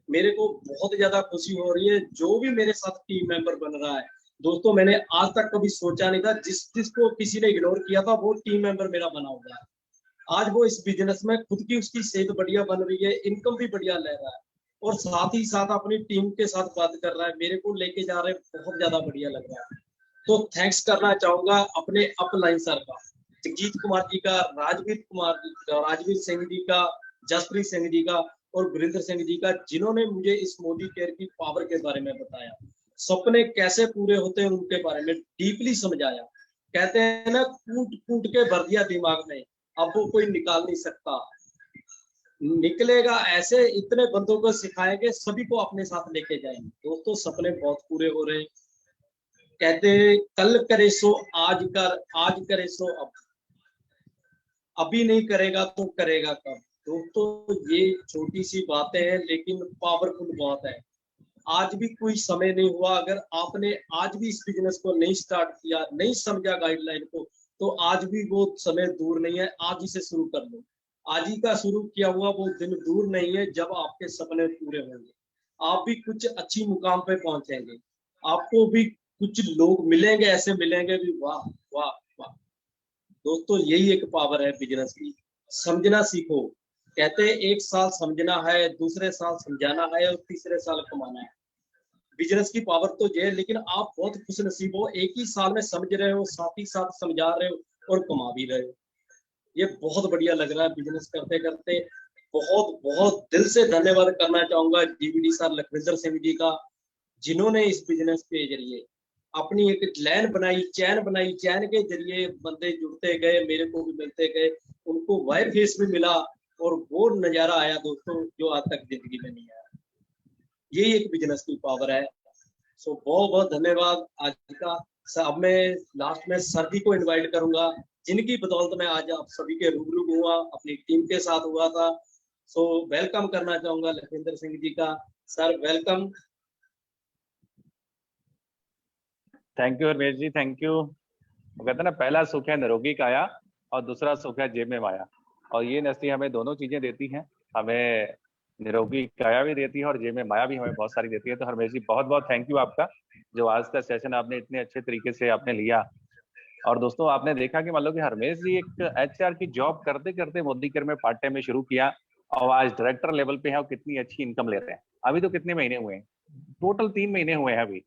मेरे को बहुत ज्यादा खुशी हो रही है, जो भी मेरे साथ टीम मेंबर बन रहा है। दोस्तों, मैंने आज तक कभी सोचा नहीं था, जिसको किसी ने इग्नोर किया था, वो टीम मेंबर मेरा बना हुआ है। आज वो इस बिजनेस में खुद की उसकी सेहत बढ़िया बन रही है, इनकम भी बढ़िया ले रहा है, और साथ ही साथ अपनी टीम के साथ बात कर रहा है, मेरे को लेके जा रहे हैं, बहुत ज्यादा बढ़िया लग रहा है। तो थैंक्स करना चाहूंगा अपने अपलाइन सर का, जगजीत कुमार जी का, राजवीर सिंह जी का, जसप्रीत सिंह जी का, और गुरिंदर सिंह जी का, जिन्होंने मुझे इस मोदी केयर की पावर के बारे में बताया, सपने कैसे पूरे होते हैं उनके बारे में डीपली समझाया। कहते हैं ना, कूट कूट के भर दिया दिमाग में, अब वो कोई निकाल नहीं सकता। निकलेगा ऐसे, इतने बंदों को सिखाएंगे, सभी को अपने साथ लेके जाएंगे। दोस्तों सपने बहुत पूरे हो रहे हैं। कहते हैं कल करे सो आज कर, आज करे सो अब, अभी नहीं करेगा तो करेगा कब। दोस्तों ये छोटी सी बातें हैं लेकिन पावरफुल बात है। आज भी कोई समय नहीं हुआ, अगर आपने आज भी इस बिजनेस को नहीं स्टार्ट किया, नहीं समझा गाइडलाइन को, तो आज भी वो समय दूर नहीं है। आज इसे शुरू कर लो। आज ही का शुरू किया हुआ वो दिन दूर नहीं है जब आपके सपने पूरे होंगे। आप भी कुछ अच्छी मुकाम पे पहुंचेंगे, आपको भी कुछ लोग मिलेंगे, ऐसे मिलेंगे भी, वाह वाह वाह। दोस्तों यही एक पावर है बिजनेस की। समझना सीखो। कहते हैं एक साल समझना है, दूसरे साल समझाना है और तीसरे साल कमाना है। बिजनेस की पावर तो ये है, लेकिन आप बहुत खुश नसीब हो, एक ही साल में समझ रहे हो, साथ ही साथ समझा रहे हो और कमा भी रहे हो। ये बहुत बढ़िया लग रहा है बिजनेस करते करते। बहुत बहुत दिल से धन्यवाद करना चाहूंगा डीवीडी सर लखविंदर सिंह जी का, जिन्होंने इस बिजनेस के जरिए अपनी एक लाइन बनाई, चैन बनाई, चैन के जरिए बंदे जुड़ते गए, मेरे को भी मिलते गए, उनको वाई फेस भी मिला और वो नजारा आया दोस्तों जो आज तक जिंदगी में नहीं आया। यही एक बिजनेस की पावर है। सो बहुत बहुत धन्यवाद आज का। अब मैं लास्ट में सर जी को इनवाइट करूंगा, जिनकी बदौलत मैं आज आप सभी के रूबरू हुआ, अपनी टीम के साथ हुआ था। सो वेलकम करना चाहूंगा लखविंदर सिंह जी का। Sir welcome. Thank you Ramesh ji, thank you. वो कहते हैं ना, पहला सुख है निरोगी काया और दूसरा सुख है जेब में माया। और ये नस्ती हमें दोनों चीजें देती हैं, हमें निरोगी काया भी देती है और जेब में माया भी हमें बहुत सारी देती है। तो हरमेश जी बहुत बहुत थैंक यू आपका, जो आज का सेशन आपने इतने अच्छे तरीके से आपने लिया। और दोस्तों आपने देखा कि मान लो कि हरमेश जी एक एचआर की जॉब करते करते मोदी केयर में पार्ट टाइम में शुरू किया और आज डायरेक्टर लेवल पे है और कितनी अच्छी इनकम ले रहे हैं। अभी तो कितने महीने हुए हैं? टोटल 3 महीने हुए हैं अभी।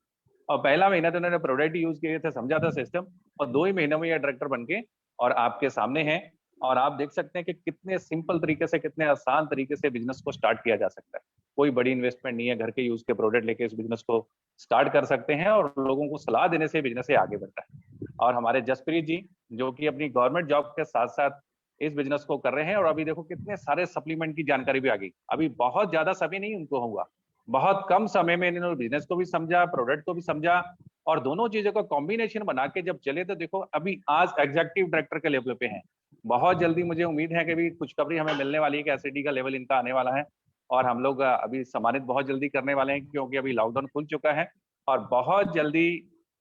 और पहला महीना तो उन्होंने प्रोडक्ट यूज किए थे, समझा था सिस्टम, और 2 ही महीनों में ये डायरेक्टर बन के और आपके सामने हैं। और आप देख सकते हैं कि कितने सिंपल तरीके से, कितने आसान तरीके से बिजनेस को स्टार्ट किया जा सकता है। कोई बड़ी इन्वेस्टमेंट नहीं है, घर के यूज के प्रोडक्ट लेके इस बिजनेस को स्टार्ट कर सकते हैं और लोगों को सलाह देने से बिजनेस से आगे बढ़ता है। और हमारे जसप्रीत जी जो कि अपनी गवर्नमेंट जॉब के साथ साथ इस बिजनेस को कर रहे हैं, और अभी देखो कितने सारे सप्लीमेंट की जानकारी भी आ गई। अभी बहुत ज्यादा समय नहीं उनको हुआ, बहुत कम समय में इन्होंने बिजनेस को भी समझा, प्रोडक्ट को भी समझा, और दोनों चीजों का कॉम्बिनेशन बना के जब चले तो देखो अभी आज एग्जीक्यूटिव डायरेक्टर के लेवल पे हैं। बहुत जल्दी मुझे उम्मीद है कि भी खुशखबरी हमें मिलने वाली है कि एसईडी का लेवल इनका आने वाला है और हम लोग अभी सम्मानित बहुत जल्दी करने वाले हैं, क्योंकि अभी लॉकडाउन खुल चुका है और बहुत जल्दी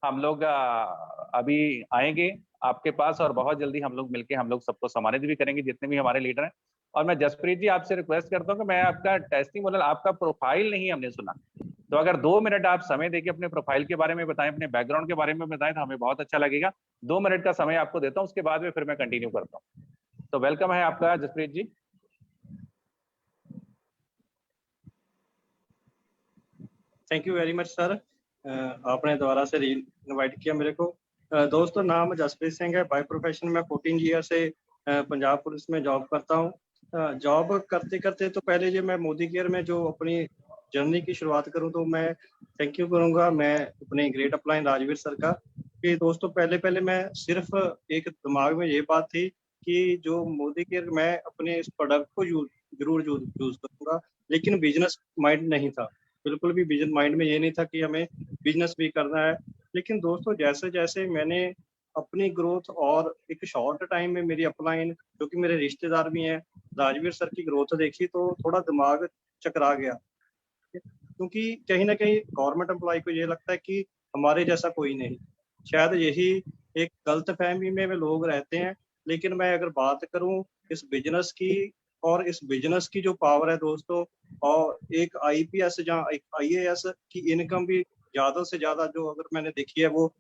हम लोग अभी आएंगे आपके पास और बहुत जल्दी हम लोग मिलके हम लोग सबको सम्मानित भी करेंगे, जितने भी हमारे लीडर हैं। और मैं जसप्रीत जी आपसे रिक्वेस्ट करता हूँ कि मैं आपका टेस्टिमोनियल, आपका प्रोफाइल नहीं हमने सुना, तो अगर 2 मिनट आप समय देके अपने प्रोफाइल के बारे में बताएं, अपने बैकग्राउंड के बारे में बताएं तो हमें बहुत अच्छा लगेगा। 2 मिनट का समय आपको देता हूँ, उसके बाद में फिर मैं कंटिन्यू करता हूँ। तो वेलकम है आपका Jaspreet ji. Thank you very much sir, आपने दोबारा से इनवाइट किया मेरे को। दोस्तों नाम जसप्रीत सिंह है, बाय प्रोफेशन मैं 14 ईयर से पंजाब पुलिस में जॉब करता हूँ। जॉब करते करते तो पहले जो मैं मोदी केयर में जो अपनी जर्नी की शुरुआत करूं तो मैं थैंक यू करूंगा मैं अपने ग्रेट अपलाइन राजवीर सर का। कि दोस्तों पहले पहले मैं सिर्फ एक दिमाग में ये बात थी कि जो मोदी केयर मैं अपने इस प्रोडक्ट को जरूर यूज करूंगा, लेकिन बिजनेस माइंड नहीं था, बिल्कुल भी बिजनेस माइंड में ये नहीं था कि हमें बिजनेस भी करना है। लेकिन दोस्तों जैसे जैसे मैंने अपनी ग्रोथ और एक शॉर्ट टाइम में मेरी अपलाइन, जो कि मेरे रिश्तेदार भी हैं, राजवीर सर की ग्रोथ देखी तो थोड़ा दिमाग चकरा गया। क्योंकि कहीं ना कहीं गवर्नमेंट एम्प्लॉय को ये लगता है कि हमारे जैसा कोई नहीं, शायद यही एक गलत फहमी में लोग रहते हैं। लेकिन मैं अगर बात करूं इस बिजनेस की, और इस बिजनेस की जो पावर है दोस्तों, और एक आईपीएस या एक आईएएस की इनकम भी ज्यादा से ज्यादा जो अगर मैंने देखी है वो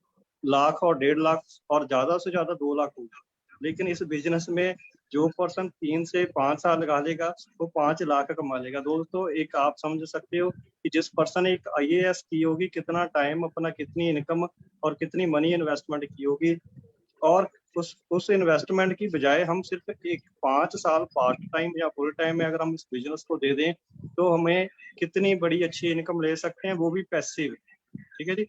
लाख और 1.5 लाख और ज्यादा से ज्यादा 2 लाख होगा। लेकिन इस बिजनेस में जो पर्सन 3 से 5 साल लगा लेगा वो 5 लाख कमा लेगा। दोस्तों एक आप समझ सकते हो कि जिस पर्सन एक आईएएस की होगी, कितना टाइम अपना, कितनी इनकम और कितनी मनी इन्वेस्टमेंट की होगी, और उस इन्वेस्टमेंट की बजाय हम सिर्फ एक 5 साल पार्ट टाइम या फुल टाइम में अगर हम इस बिजनेस को दे दें तो हमें कितनी बड़ी अच्छी इनकम ले सकते हैं, वो भी पैसिव। ठीक है जी,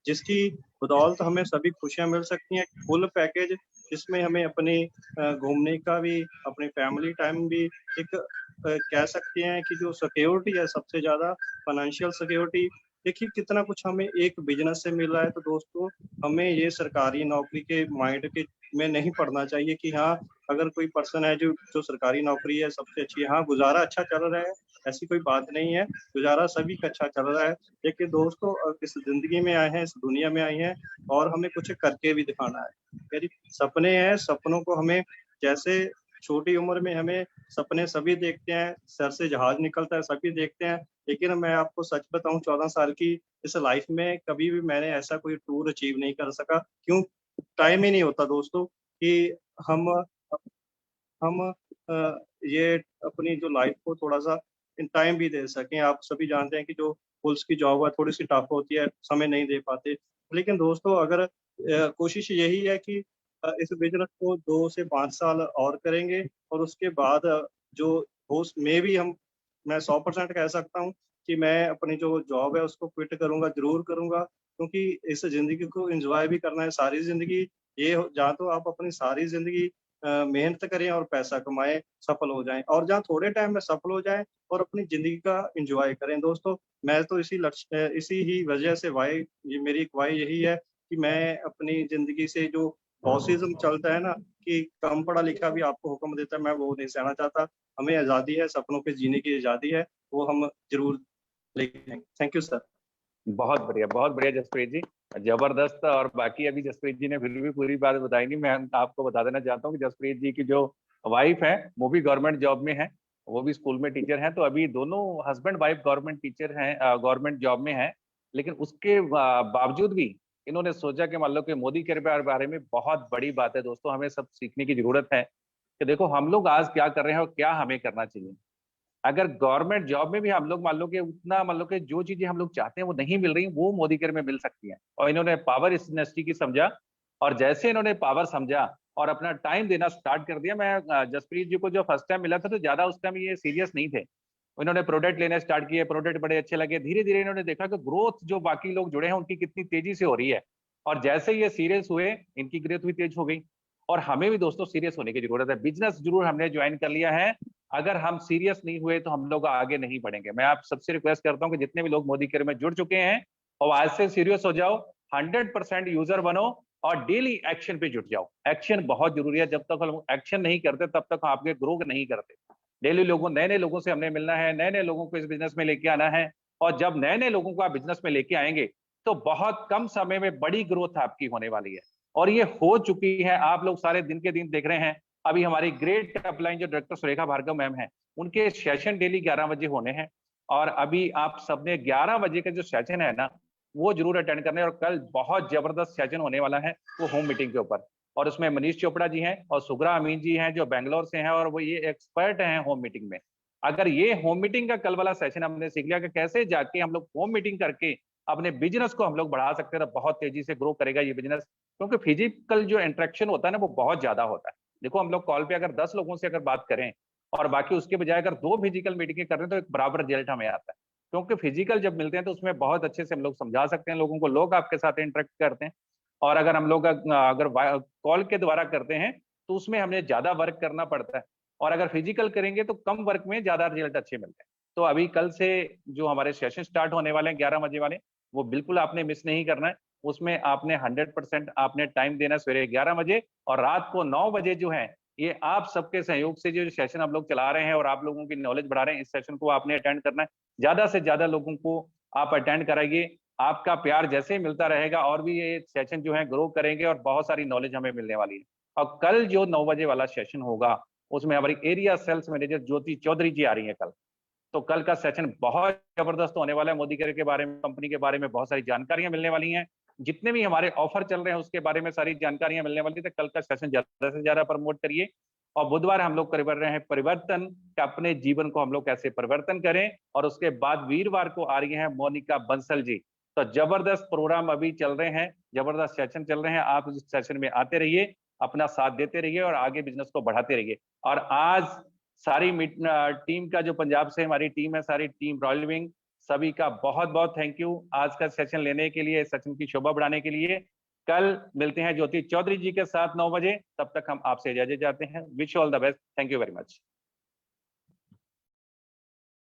जिसकी बदौलत हमें सभी खुशियां मिल सकती हैं। फुल पैकेज जिसमें हमें अपने घूमने का भी, अपने फैमिली टाइम भी, एक कह सकते हैं कि जो सिक्योरिटी है सबसे ज्यादा, फाइनेंशियल सिक्योरिटी, देखिए कितना कुछ हमें एक बिजनेस से मिल रहा है। तो दोस्तों हमें ये सरकारी नौकरी के माइंड के में नहीं पड़ना चाहिए कि हाँ अगर कोई पर्सन है जो जो सरकारी नौकरी है सबसे अच्छी है, हाँ गुजारा अच्छा चल रहा है, ऐसी कोई बात नहीं है, गुजारा सभी का अच्छा चल रहा है। लेकिन दोस्तों इस जिंदगी में आए हैं, इस दुनिया में आए हैं और हमें कुछ करके भी दिखाना है। मेरी सपने हैं, सपनों को हमें जैसे छोटी उम्र में हमें सपने सभी देखते हैं, सर से जहाज निकलता है सभी देखते हैं, लेकिन मैं आपको सच बताऊं 14 साल की इस लाइफ में कभी भी मैंने ऐसा कोई टूर अचीव नहीं कर सका। क्यों? टाइम ही नहीं होता दोस्तों कि हम हम ये अपनी जो लाइफ को थोड़ा सा टाइम भी दे सकें। आप सभी जानते हैं कि जो पुलिस की जॉब है थोड़ी सी टफ होती है, समय नहीं दे पाते। लेकिन दोस्तों अगर कोशिश यही है कि इस बिजनेस को 2 से 5 साल और करेंगे और उसके बाद जो हो मे भी मैं 100% कह सकता हूँ कि मैं अपनी जो जॉब है उसको क्विट करूंगा, जरूर करूंगा, क्योंकि इस जिंदगी को एंजॉय भी करना है सारी जिंदगी। जहाँ तो आप अपनी सारी जिंदगी मेहनत करें और पैसा कमाएं, सफल हो जाएं, और जहाँ थोड़े टाइम में सफल हो जाएं और अपनी जिंदगी का एंजॉय करें। दोस्तों मैं तो इसी ही वजह से ये मेरी एक वाई यही है कि मैं अपनी जिंदगी से जो बॉसिज्म चलता है ना कि कम पढ़ा लिखा भी आपको हुक्म देता है, मैं वो नहीं सहना चाहता। हमें आज़ादी है, सपनों पे जीने की आज़ादी है, वो हम जरूर लेंगे। Thank you sir. बहुत बढ़िया जसप्रीत जी, जबरदस्त। और बाकी अभी जसप्रीत जी ने फिर भी पूरी बात बताई नहीं। मैं आपको बता देना चाहता हूँ कि जसप्रीत जी की जो वाइफ है वो भी गवर्नमेंट जॉब में है, वो भी स्कूल में टीचर हैं। तो अभी दोनों हस्बैंड वाइफ गवर्नमेंट टीचर हैं, गवर्नमेंट जॉब में हैं। लेकिन उसके बावजूद भी इन्होंने सोचा कि मान लो कि मोदी के बारे में बहुत बड़ी बात है। दोस्तों हमें सब सीखने की जरूरत है कि देखो हम लोग आज क्या कर रहे हैं और क्या हमें करना चाहिए। अगर गवर्नमेंट जॉब में भी हम लोग मान लो कि उतना मान लो कि जो चीजें हम लोग चाहते हैं वो नहीं मिल रही, वो मोदी केयर में मिल सकती हैं। और इन्होंने पावर इस इंडस्ट्री की समझा, और जैसे इन्होंने पावर समझा और अपना टाइम देना स्टार्ट कर दिया। मैं जसप्रीत जी को जो फर्स्ट टाइम मिला था तो ज्यादा उस टाइम ये सीरियस नहीं थे। इन्होंने प्रोडक्ट लेने स्टार्ट किए, प्रोडक्ट बड़े अच्छे लगे। धीरे धीरे इन्होंने देखा कि ग्रोथ जो बाकी लोग जुड़े हैं उनकी कितनी तेजी से हो रही है, और जैसे ये सीरियस हुए इनकी ग्रोथ भी तेज हो गई। और हमें भी दोस्तों सीरियस होने की जरूरत है। बिजनेस जरूर हमने ज्वाइन कर लिया है, अगर हम सीरियस नहीं हुए तो हम लोग आगे नहीं बढ़ेंगे। मैं आप सबसे रिक्वेस्ट करता हूं कि जितने भी लोग मोदी केयर में जुड़ चुके हैं और आज से सीरियस हो जाओ, 100% यूजर बनो और डेली एक्शन पे जुट जाओ। एक्शन बहुत जरूरी है, जब तक हम एक्शन नहीं करते तब तक आपके ग्रो नहीं करते। डेली नए नए लोगों से हमने मिलना है, नए नए लोगों को इस बिजनेस में लेके आना है, और जब नए नए लोगों को आप बिजनेस में लेके आएंगे तो बहुत कम समय में बड़ी ग्रोथ आपकी होने वाली है। और ये हो चुकी है, आप लोग सारे दिन के दिन देख रहे हैं। अभी हमारी ग्रेट अपलाइन जो डायरेक्टर सुरेखा भार्गव मैम है, उनके सेशन डेली 11 बजे होने हैं। और अभी आप सबने 11 बजे का जो सेशन है ना वो जरूर अटेंड करना है। और कल बहुत जबरदस्त सेशन होने वाला है वो होम मीटिंग के ऊपर, और उसमें मनीष चोपड़ा जी हैं और सुग्रा अमीन जी हैं जो बेंगलोर से हैं, और वो ये एक्सपर्ट हैं होम मीटिंग में। अगर ये होम मीटिंग का कल वाला सेशन हमने सीख लिया कि कैसे जाके हम लोग होम मीटिंग करके अपने बिजनेस को हम लोग बढ़ा सकते हैं, तो बहुत तेजी से ग्रो करेगा ये बिजनेस। क्योंकि फिजिकल जो इंटरेक्शन होता है ना वो बहुत ज्यादा होता है। देखो हम लोग कॉल पे अगर 10 लोगों से अगर बात करें और बाकी उसके बजाय अगर 2 फिजिकल मीटिंगें कर रहे हैं तो एक बराबर रिजल्ट हमें आता है। क्योंकि फिजिकल जब मिलते हैं तो उसमें बहुत अच्छे से हम लोग समझा सकते हैं लोगों को, लोग आपके साथ इंटरेक्ट करते हैं। और अगर हम लोग अगर कॉल के द्वारा करते हैं तो उसमें हमें ज्यादा वर्क करना पड़ता है, और अगर फिजिकल करेंगे तो कम वर्क में ज्यादा रिजल्ट अच्छे मिलते हैं। तो अभी कल से जो हमारे सेशन स्टार्ट होने वाले हैं 11 बजे वाले, वो बिल्कुल आपने मिस नहीं करना है। उसमें आपने 100% आपने टाइम देना सवेरे 11 बजे, और रात को 9 बजे जो है ये आप सबके सहयोग से जो सेशन हम लोग चला रहे हैं और आप लोगों की नॉलेज बढ़ा रहे हैं, इस सेशन को आपने अटेंड करना है। ज्यादा से ज्यादा लोगों को आप अटेंड कराइए। आपका प्यार जैसे ही मिलता रहेगा और भी ये सेशन जो है ग्रो करेंगे और बहुत सारी नॉलेज हमें मिलने वाली है। और कल जो 9 बजे वाला सेशन होगा उसमें हमारी एरिया सेल्स मैनेजर ज्योति चौधरी जी आ रही है कल। तो कल का सेशन बहुत जबरदस्त होने वाला है। मोदी केयर के बारे में, कंपनी के बारे में बहुत सारी जानकारियां मिलने वाली हैं। जितने भी हमारे ऑफर चल रहे हैं उसके बारे में सारी जानकारियां मिलने वाली। तो कल का सेशन ज्यादा से ज्यादा प्रमोट करिए। और बुधवार हम लोग कर रहे हैं परिवर्तन, अपने जीवन को हम लोग कैसे परिवर्तन करें। और उसके बाद वीरवार को आ रही है मोनिका बंसल जी। तो जबरदस्त प्रोग्राम अभी चल रहे हैं, जबरदस्त सेशन चल रहे हैं। आप इस सेशन में आते रहिए, अपना साथ देते रहिए और आगे बिजनेस को बढ़ाते रहिए। और आज सारी टीम का जो पंजाब से हमारी टीम है, सारी टीम रॉयल विंग, सभी का बहुत बहुत थैंक यू आज का सेशन लेने के लिए, सेशन की शोभा बढ़ाने के लिए। कल मिलते हैं ज्योति चौधरी जी के साथ 9 बजे। तब तक हम आपसे इजाजत चाहते हैं। Wish you all the best. Thank you very much.